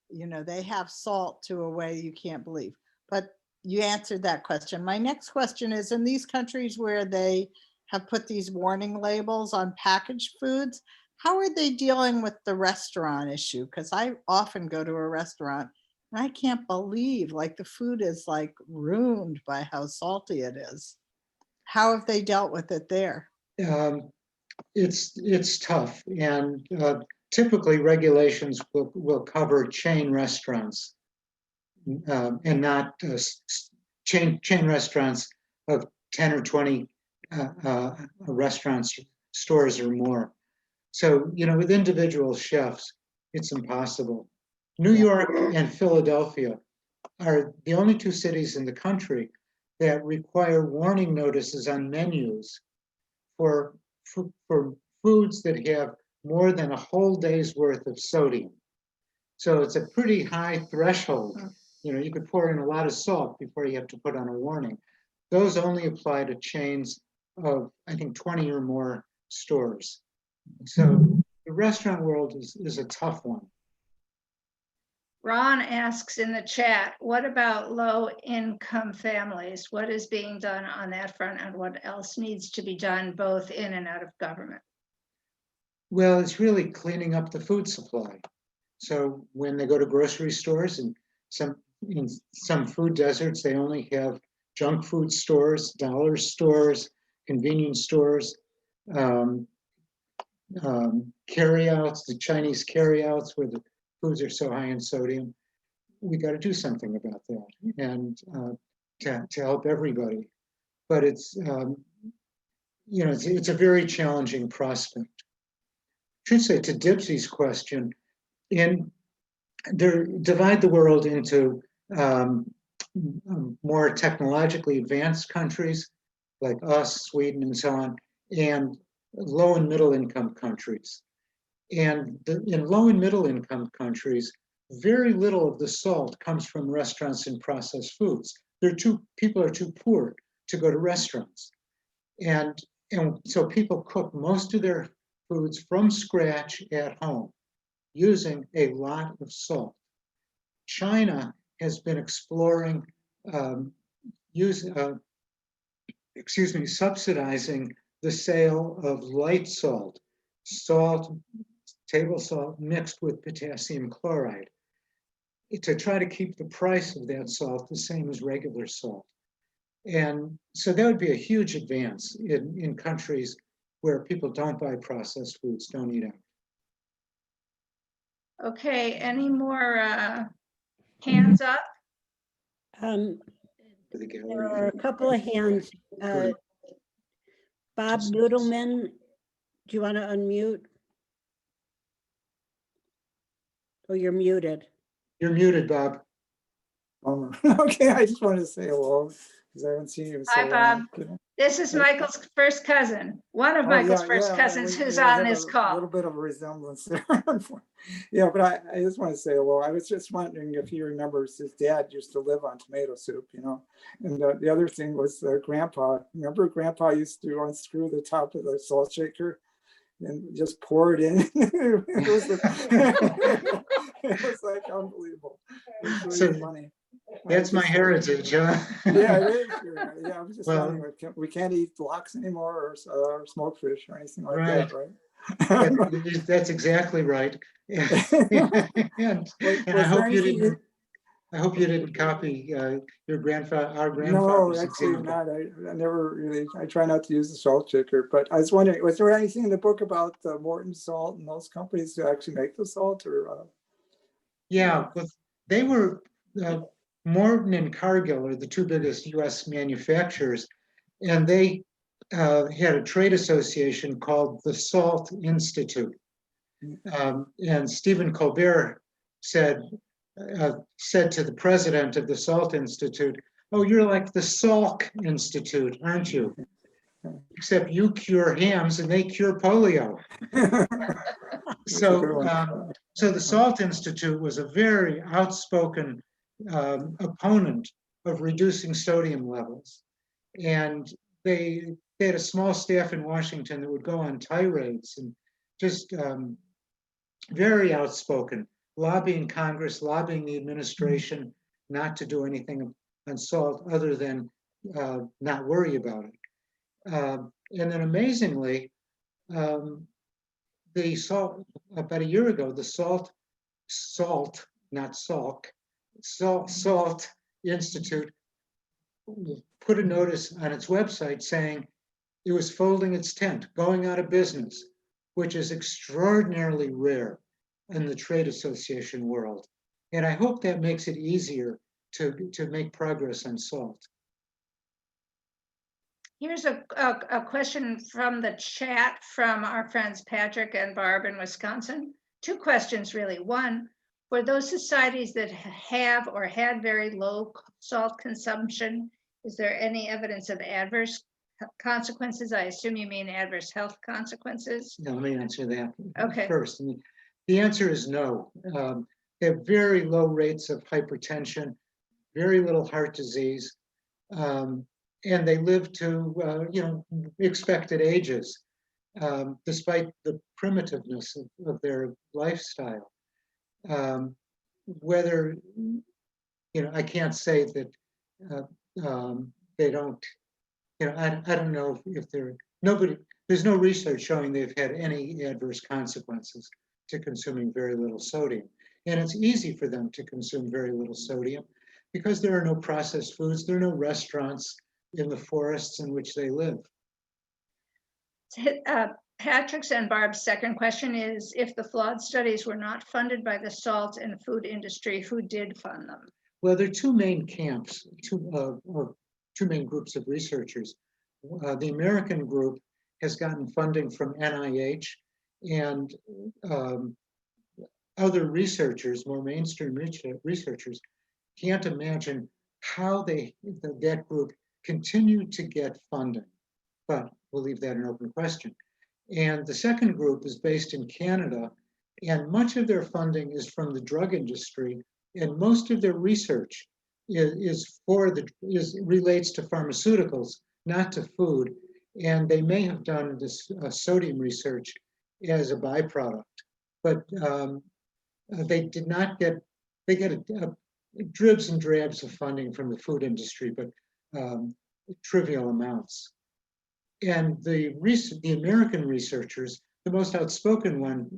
You know, they have salt to a way you can't believe. But you answered that question. My next question is, in these countries where they have put these warning labels on packaged foods, how are they dealing with the restaurant issue? Because I often go to a restaurant and I can't believe, like, the food is like ruined by how salty it is. How have they dealt with it there? It's tough, and typically regulations will cover chain restaurants, and not chain restaurants of 10 or 20 restaurants, stores or more. So, you know, with individual chefs, it's impossible. New York and Philadelphia are the only two cities in the country that require warning notices on menus for foods that have more than a whole day's worth of sodium. So it's a pretty high threshold. You know, you could pour in a lot of salt before you have to put on a warning. Those only apply to chains of, I think, 20 or more stores. So the restaurant world is a tough one. Ron asks in the chat, what about low-income families? What is being done on that front, and what else needs to be done both in and out of government? Well, it's really cleaning up the food supply. So when they go to grocery stores, and in some food deserts, they only have junk food stores, dollar stores, convenience stores, carryouts, the Chinese carryouts where the foods are so high in sodium. We got to do something about that, and to help everybody. But it's you know, it's a very challenging prospect. I should say, to Dipsy's question, divide the world into more technologically advanced countries like us, Sweden, and so on, and low and middle income countries. And in low and middle income countries, very little of the salt comes from restaurants and processed foods. People are too poor to go to restaurants. And so people cook most of their foods from scratch at home using a lot of salt. China has been exploring subsidizing the sale of light salt, table salt mixed with potassium chloride, to try to keep the price of that salt the same as regular salt. And so that would be a huge advance in countries where people don't buy processed foods, don't eat out. Okay, any more hands up? There are a couple of hands. Bob Noodleman, do you want to unmute? Oh, you're muted. You're muted, Bob. Okay, I just wanted to say hello because I haven't seen you in so Hi, Bob. long. You know? This is Michael's first cousin, one of Michael's first cousins who's on this call. A little bit of a resemblance there. Yeah, but I just want to say hello. I was just wondering if he remembers his dad used to live on tomato soup, you know. And the other thing was Grandpa. Remember, Grandpa used to unscrew the top of the salt shaker and just pour it in. It was like unbelievable. It was really funny. That's my heritage, huh? Yeah, it is. Yeah, I was just wondering, we can't eat lox anymore or smoked fish or anything like that, right? That's exactly right. And I hope you didn't copy our grandfather's No, actually example. not. I never really. I try not to use the salt shaker. But I was wondering, was there anything in the book about Morton Salt and those companies to actually make the salt, or? Yeah, but they were. Morton and Cargill are the two biggest U.S. manufacturers, and they had a trade association called the Salt Institute. And Stephen Colbert said to the president of the Salt Institute, "Oh, you're like the Salk Institute, aren't you? Except you cure hams and they cure polio." So the Salt Institute was a very outspoken opponent of reducing sodium levels. And they had a small staff in Washington that would go on tirades and just very outspoken, lobbying Congress, lobbying the administration not to do anything on salt other than not worry about it. And then amazingly, the salt, about a year ago, the Salt Institute put a notice on its website saying it was folding its tent, going out of business, which is extraordinarily rare in the trade association world. And I hope that makes it easier to make progress on salt. Here's a question from the chat from our friends Patrick and Barb in Wisconsin. Two questions really. One, for those societies that have or had very low salt consumption, is there any evidence of adverse consequences? I assume you mean adverse health consequences. Now, let me answer that Okay. first. The answer is no. They have very low rates of hypertension, very little heart disease, and they live to expected ages, despite the primitiveness of their lifestyle. Whether I can't say that they don't. I don't know if there's no research showing they've had any adverse consequences to consuming very little sodium. And it's easy for them to consume very little sodium because there are no processed foods, there are no restaurants in the forests in which they live. Patrick's and Barb's second question is, if the flawed studies were not funded by the salt and food industry, who did fund them? Well, there are two main camps, two main groups of researchers. The American group has gotten funding from NIH, and other researchers, more mainstream researchers, can't imagine how that group continued to get funding, but we'll leave that an open question. And the second group is based in Canada, and much of their funding is from the drug industry, and most of their research relates to pharmaceuticals, not to food, and they may have done this sodium research as a byproduct, but they did not get, they get dribs and drabs of funding from the food industry, but trivial amounts. And the American researchers, the most outspoken one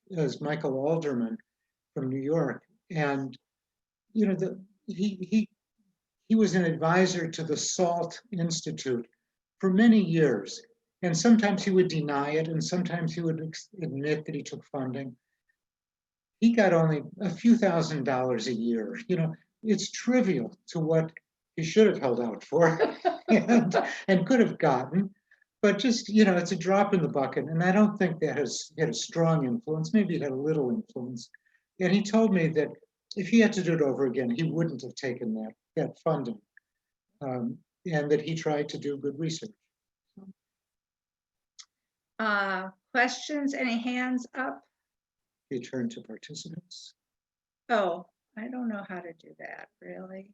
is Michael Alderman from New York. And he was an advisor to the Salt Institute for many years. And sometimes he would deny it, and sometimes he would admit that he took funding. He got only a few $1,000s a year. It's trivial to what he should have held out for and could have gotten. But just, it's a drop in the bucket. And I don't think that has had a strong influence. Maybe it had a little influence. And he told me that if he had to do it over again, he wouldn't have taken that funding, and that he tried to do good research. Questions? Any hands up? You turn to participants. Oh, I don't know how to do that, really.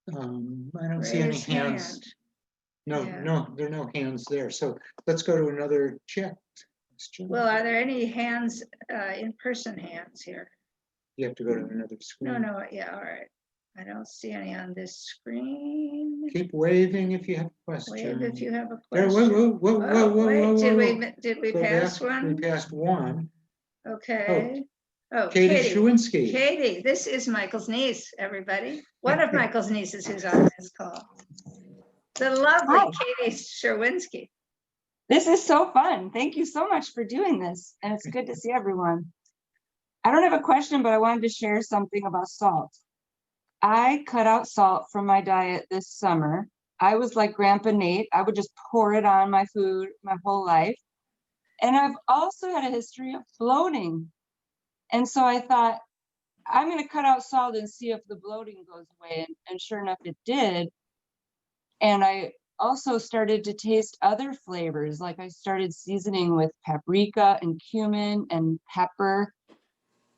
I don't see any hands. Hand. No, Yeah. no, there are no hands there. So let's go to another chat. Well, are there any hands, in-person hands here? You have to go to another screen. No, yeah, all right. I don't see any on this screen. Keep waving if you have a question. Wave if you have a There, question. whoa. Did we pass one? We passed one. Okay. Oh, Katie Shawinski. Katie, this is Michael's niece, everybody. One of Michael's nieces who's on this call. The lovely Katie Shawinski. This is so fun. Thank you so much for doing this. And it's good to see everyone. I don't have a question, but I wanted to share something about salt. I cut out salt from my diet this summer I was like Grandpa Nate. I would just pour it on my food my whole life. And I've also had a history of bloating. And so I thought, I'm going to cut out salt and see if the bloating goes away. And sure enough, it did. And I also started to taste other flavors. Like I started seasoning with paprika and cumin and pepper.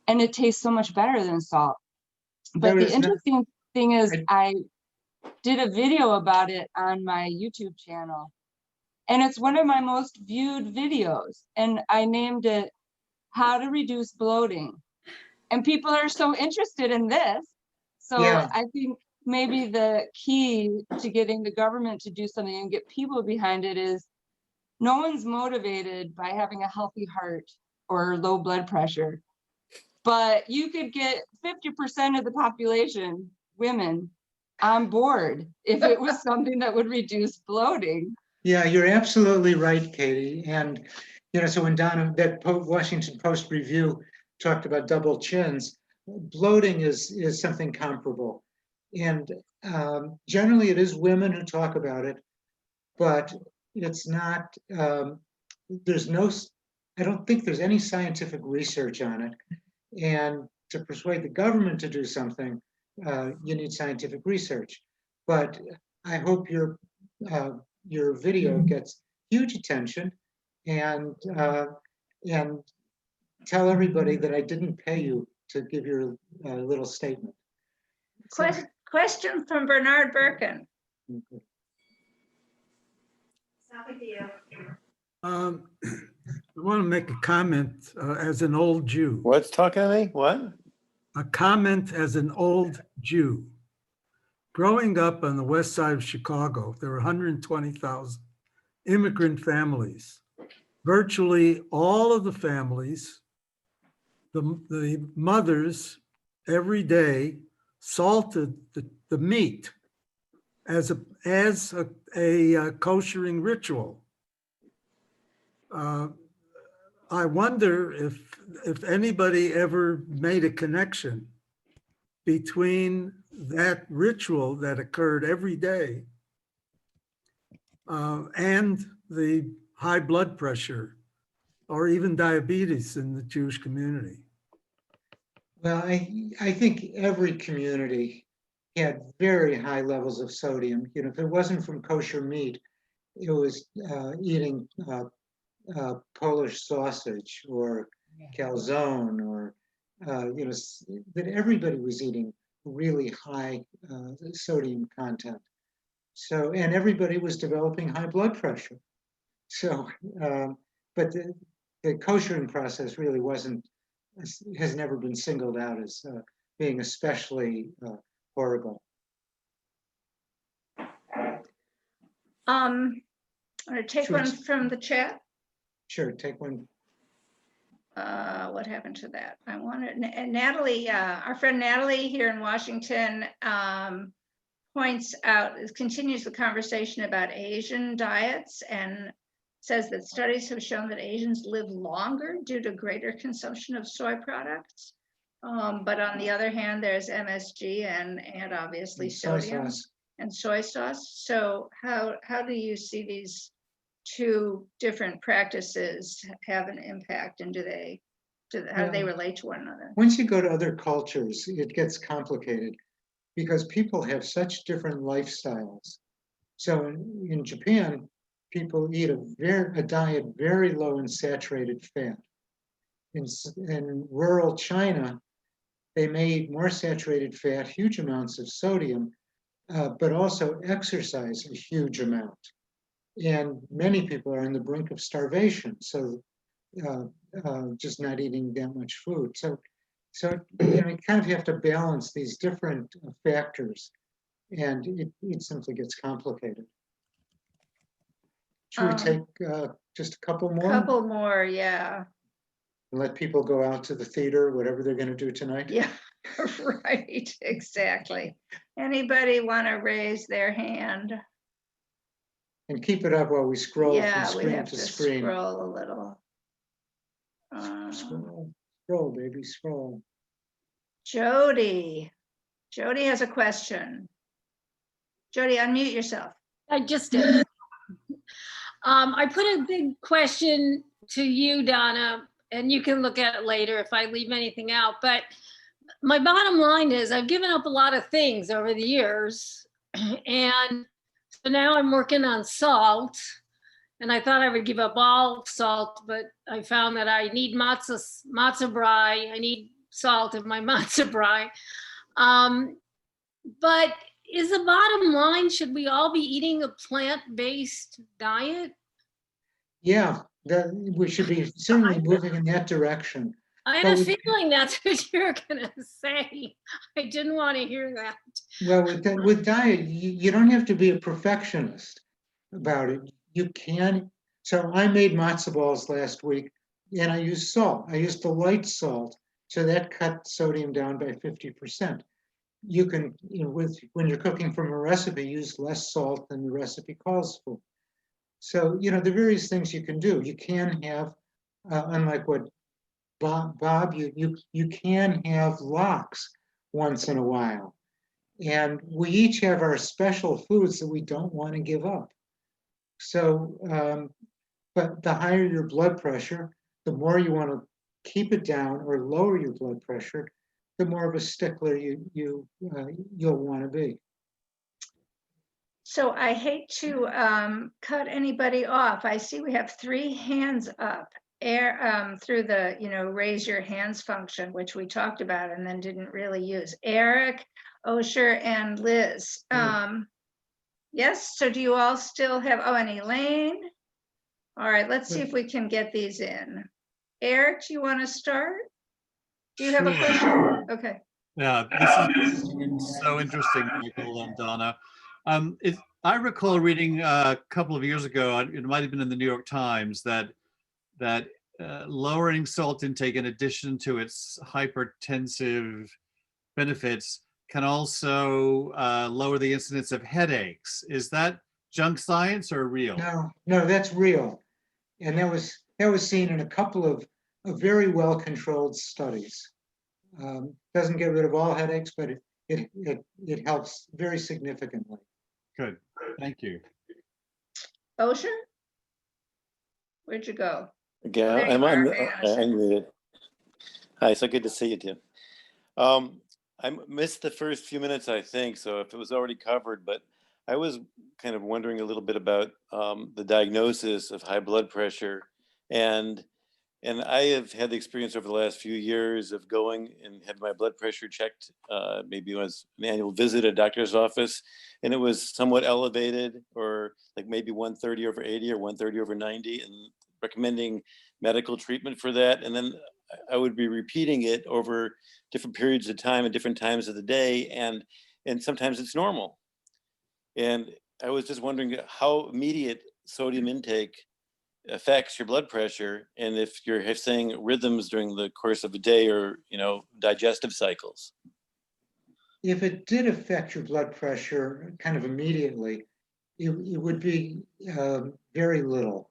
And it tastes so much better than salt. But the interesting thing is I did a video about it on my YouTube channel. And it's one of my most viewed videos. And I named it How to Reduce Bloating. And people are so interested in this. So Yeah. I think maybe the key to getting the government to do something and get people behind it is no one's motivated by having a healthy heart or low blood pressure. But you could get 50% of the population, women, on board if it was something that would reduce bloating. Yeah, you're absolutely right, Katie. And, so when Donna, that Washington Post review talked about double chins, bloating is something comparable. And generally it is women who talk about it, but it's not, I don't think there's any scientific research on it. And to persuade the government to do something, you need scientific research. But I hope your video gets huge attention, and tell everybody that I didn't pay you to give your little statement. Question from Bernard Birkin. I want to make a comment as an old Jew. What's talking to me? What? A comment as an old Jew. Growing up on the west side of Chicago, there were 120,000 immigrant families. Virtually all of the families, the mothers every day salted the meat as a koshering ritual. I wonder if anybody ever made a connection between that ritual that occurred every day and the high blood pressure or even diabetes in the Jewish community. Well, I think every community had very high levels of sodium. If it wasn't from kosher meat, it was eating Polish sausage or calzone, or that everybody was eating really high sodium content. So, and everybody was developing high blood pressure. So, but the koshering process really has never been singled out as being especially horrible. I'm gonna take one from the chat. Sure, take one. What happened to that? I wanted Natalie, our friend Natalie here in Washington, points out, continues the conversation about Asian diets and says that studies have shown that Asians live longer due to greater consumption of soy products. But on the other hand, there's MSG and obviously sodium and soy sauce. So how do you see these two different practices have an impact, and how do they relate to one another? Once you go to other cultures, it gets complicated because people have such different lifestyles. So in Japan, people eat a diet very low in saturated fat. In rural China, they may eat more saturated fat, huge amounts of sodium, but also exercise a huge amount. And many people are on the brink of starvation, so just not eating that much food. So you kind of have to balance these different factors, and it simply gets complicated. Should we take just a couple more? Couple more, yeah. And let people go out to the theater, whatever they're going to do tonight? Yeah, right, exactly. Anybody want to raise their hand? And keep it up while we scroll Yeah, from we screen have to to screen. scroll a little. Scroll, baby, scroll. Jody has a question. Jody, unmute yourself. I just did. I put a big question to you, Donna, and you can look at it later if I leave anything out. But my bottom line is I've given up a lot of things over the years. And so now I'm working on salt. And I thought I would give up all salt, but I found that I need matzo brie. I need salt in my matzo brie. But is the bottom line, should we all be eating a plant-based diet? Yeah, we should be certainly moving in that direction. I had a feeling that's what you're gonna say. I didn't want to hear that. Well, with diet, you don't have to be a perfectionist about it. You can. So I made matzo balls last week, and I used salt. I used the light salt, so that cut sodium down by 50%. You can, when you're cooking from a recipe, use less salt than the recipe calls for. So, there are various things you can do. You can have, unlike what Bob, you can have lox once in a while. And we each have our special foods that we don't want to give up. So, but the higher your blood pressure, the more you want to keep it down or lower your blood pressure, the more of a stickler you'll want to be. So I hate to cut anybody off. I see we have 3 hands up through the raise your hands function, which we talked about and then didn't really use. Eric, Osher, and Liz. Yes, so do you all still have, and Elaine? All right, let's see if we can get these in. Eric, do you want to start? Do you have a question? Okay. Yeah, this is so interesting, Michael and Donna. I recall reading a couple of years ago, it might have been in the New York Times, that lowering salt intake in addition to its hypertensive benefits can also lower the incidence of headaches. Is that junk science or real? No, that's real. And that was seen in a couple of very well-controlled studies. Doesn't get rid of all headaches, but it helps very significantly. Good, thank you. Osher? Where'd you go? Yeah, There I'm you on. are. Hang on a second. I'm muted. Hi, so good to see you, Tim. I missed the first few minutes, I think, so if it was already covered, but I was kind of wondering a little bit about the diagnosis of high blood pressure, and I have had the experience over the last few years of going and having my blood pressure checked. Maybe it was an annual visit at a doctor's office, and it was somewhat elevated, or like maybe 130/80 or 130/90, and recommending medical treatment for that. And then I would be repeating it over different periods of time at different times of the day, and sometimes it's normal. And I was just wondering how immediate sodium intake affects your blood pressure, and if you're saying rhythms during the course of a day, or digestive cycles. If it did affect your blood pressure kind of immediately, it would be very little.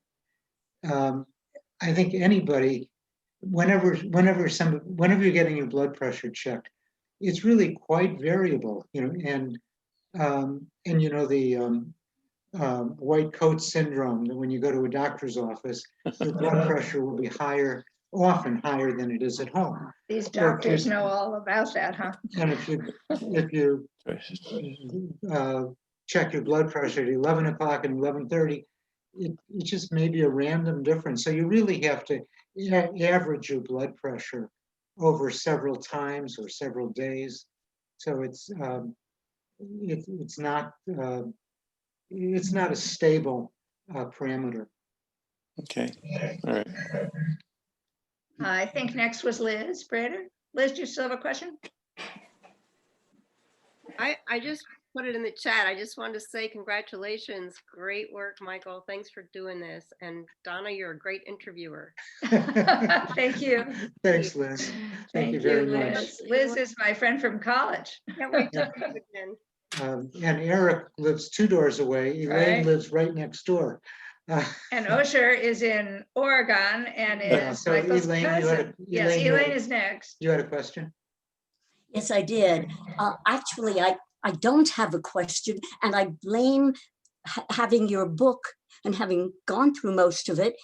I think anybody, whenever you're getting your blood pressure checked, it's really quite variable, and the white coat syndrome, that when you go to a doctor's office, your blood pressure will be often higher than it is at home. These doctors know all about that, huh? And if you check your blood pressure at 11 o'clock and 11:30, it just may be a random difference. So you really have to average your blood pressure over several times or several days. So it's not a stable parameter. Okay, all right. I think next was Liz Brader. Liz, do you still have a question? I just put it in the chat. I just wanted to say congratulations. Great work, Michael. Thanks for doing this. And Donna, you're a great interviewer. Thank you. Thanks, Liz. Thank you very much. Liz is my friend from college. Can't wait to see you again. And Eric lives 2 doors away. Elaine lives right next door. And Osher is in Oregon and is so Michael's Elaine, cousin. Yes, Elaine is next. You had a question? Yes, I did. Actually, I don't have a question, and I blame having your book and having gone through most of it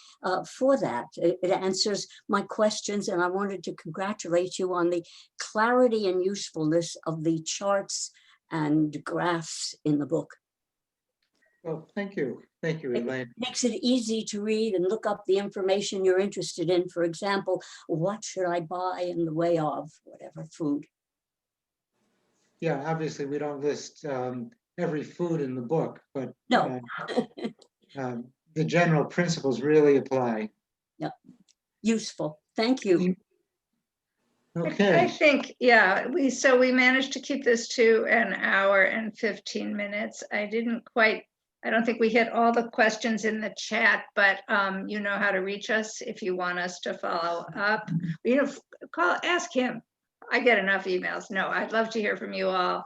for that. It answers my questions, and I wanted to congratulate you on the clarity and usefulness of the charts and graphs in the book. Well, thank you. Thank you, Elaine. Makes it easy to read and look up the information you're interested in. For example, what should I buy in the way of whatever food? Yeah, obviously, we don't list every food in the book, but No. The general principles really apply. Yeah, useful. Thank you. Okay. I think, yeah, we managed to keep this to an hour and 15 minutes. I don't think we hit all the questions in the chat, but you know how to reach us if you want us to follow up. Ask him. I get enough emails. No, I'd love to hear from you all.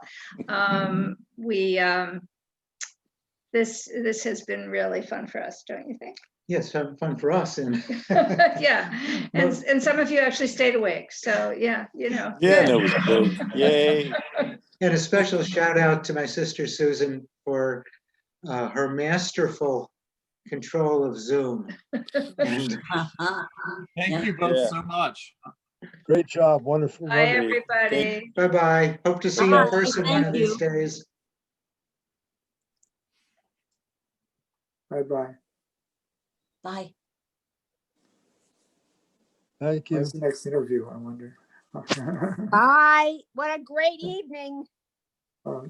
This has been really fun for us, don't you think? Yes, fun for us. And yeah, and some of you actually stayed awake. So yeah, Yeah, good. no, it was great. Yay. And a special shout out to my sister Susan for her masterful control of Zoom. And Thank you both so much. Great job. Wonderful. Bye, everybody. Bye-bye. Hope to see you in person one of these days. Bye-bye. Bye. Thank you. When's the next interview, I wonder? Bye. What a great evening. Oh,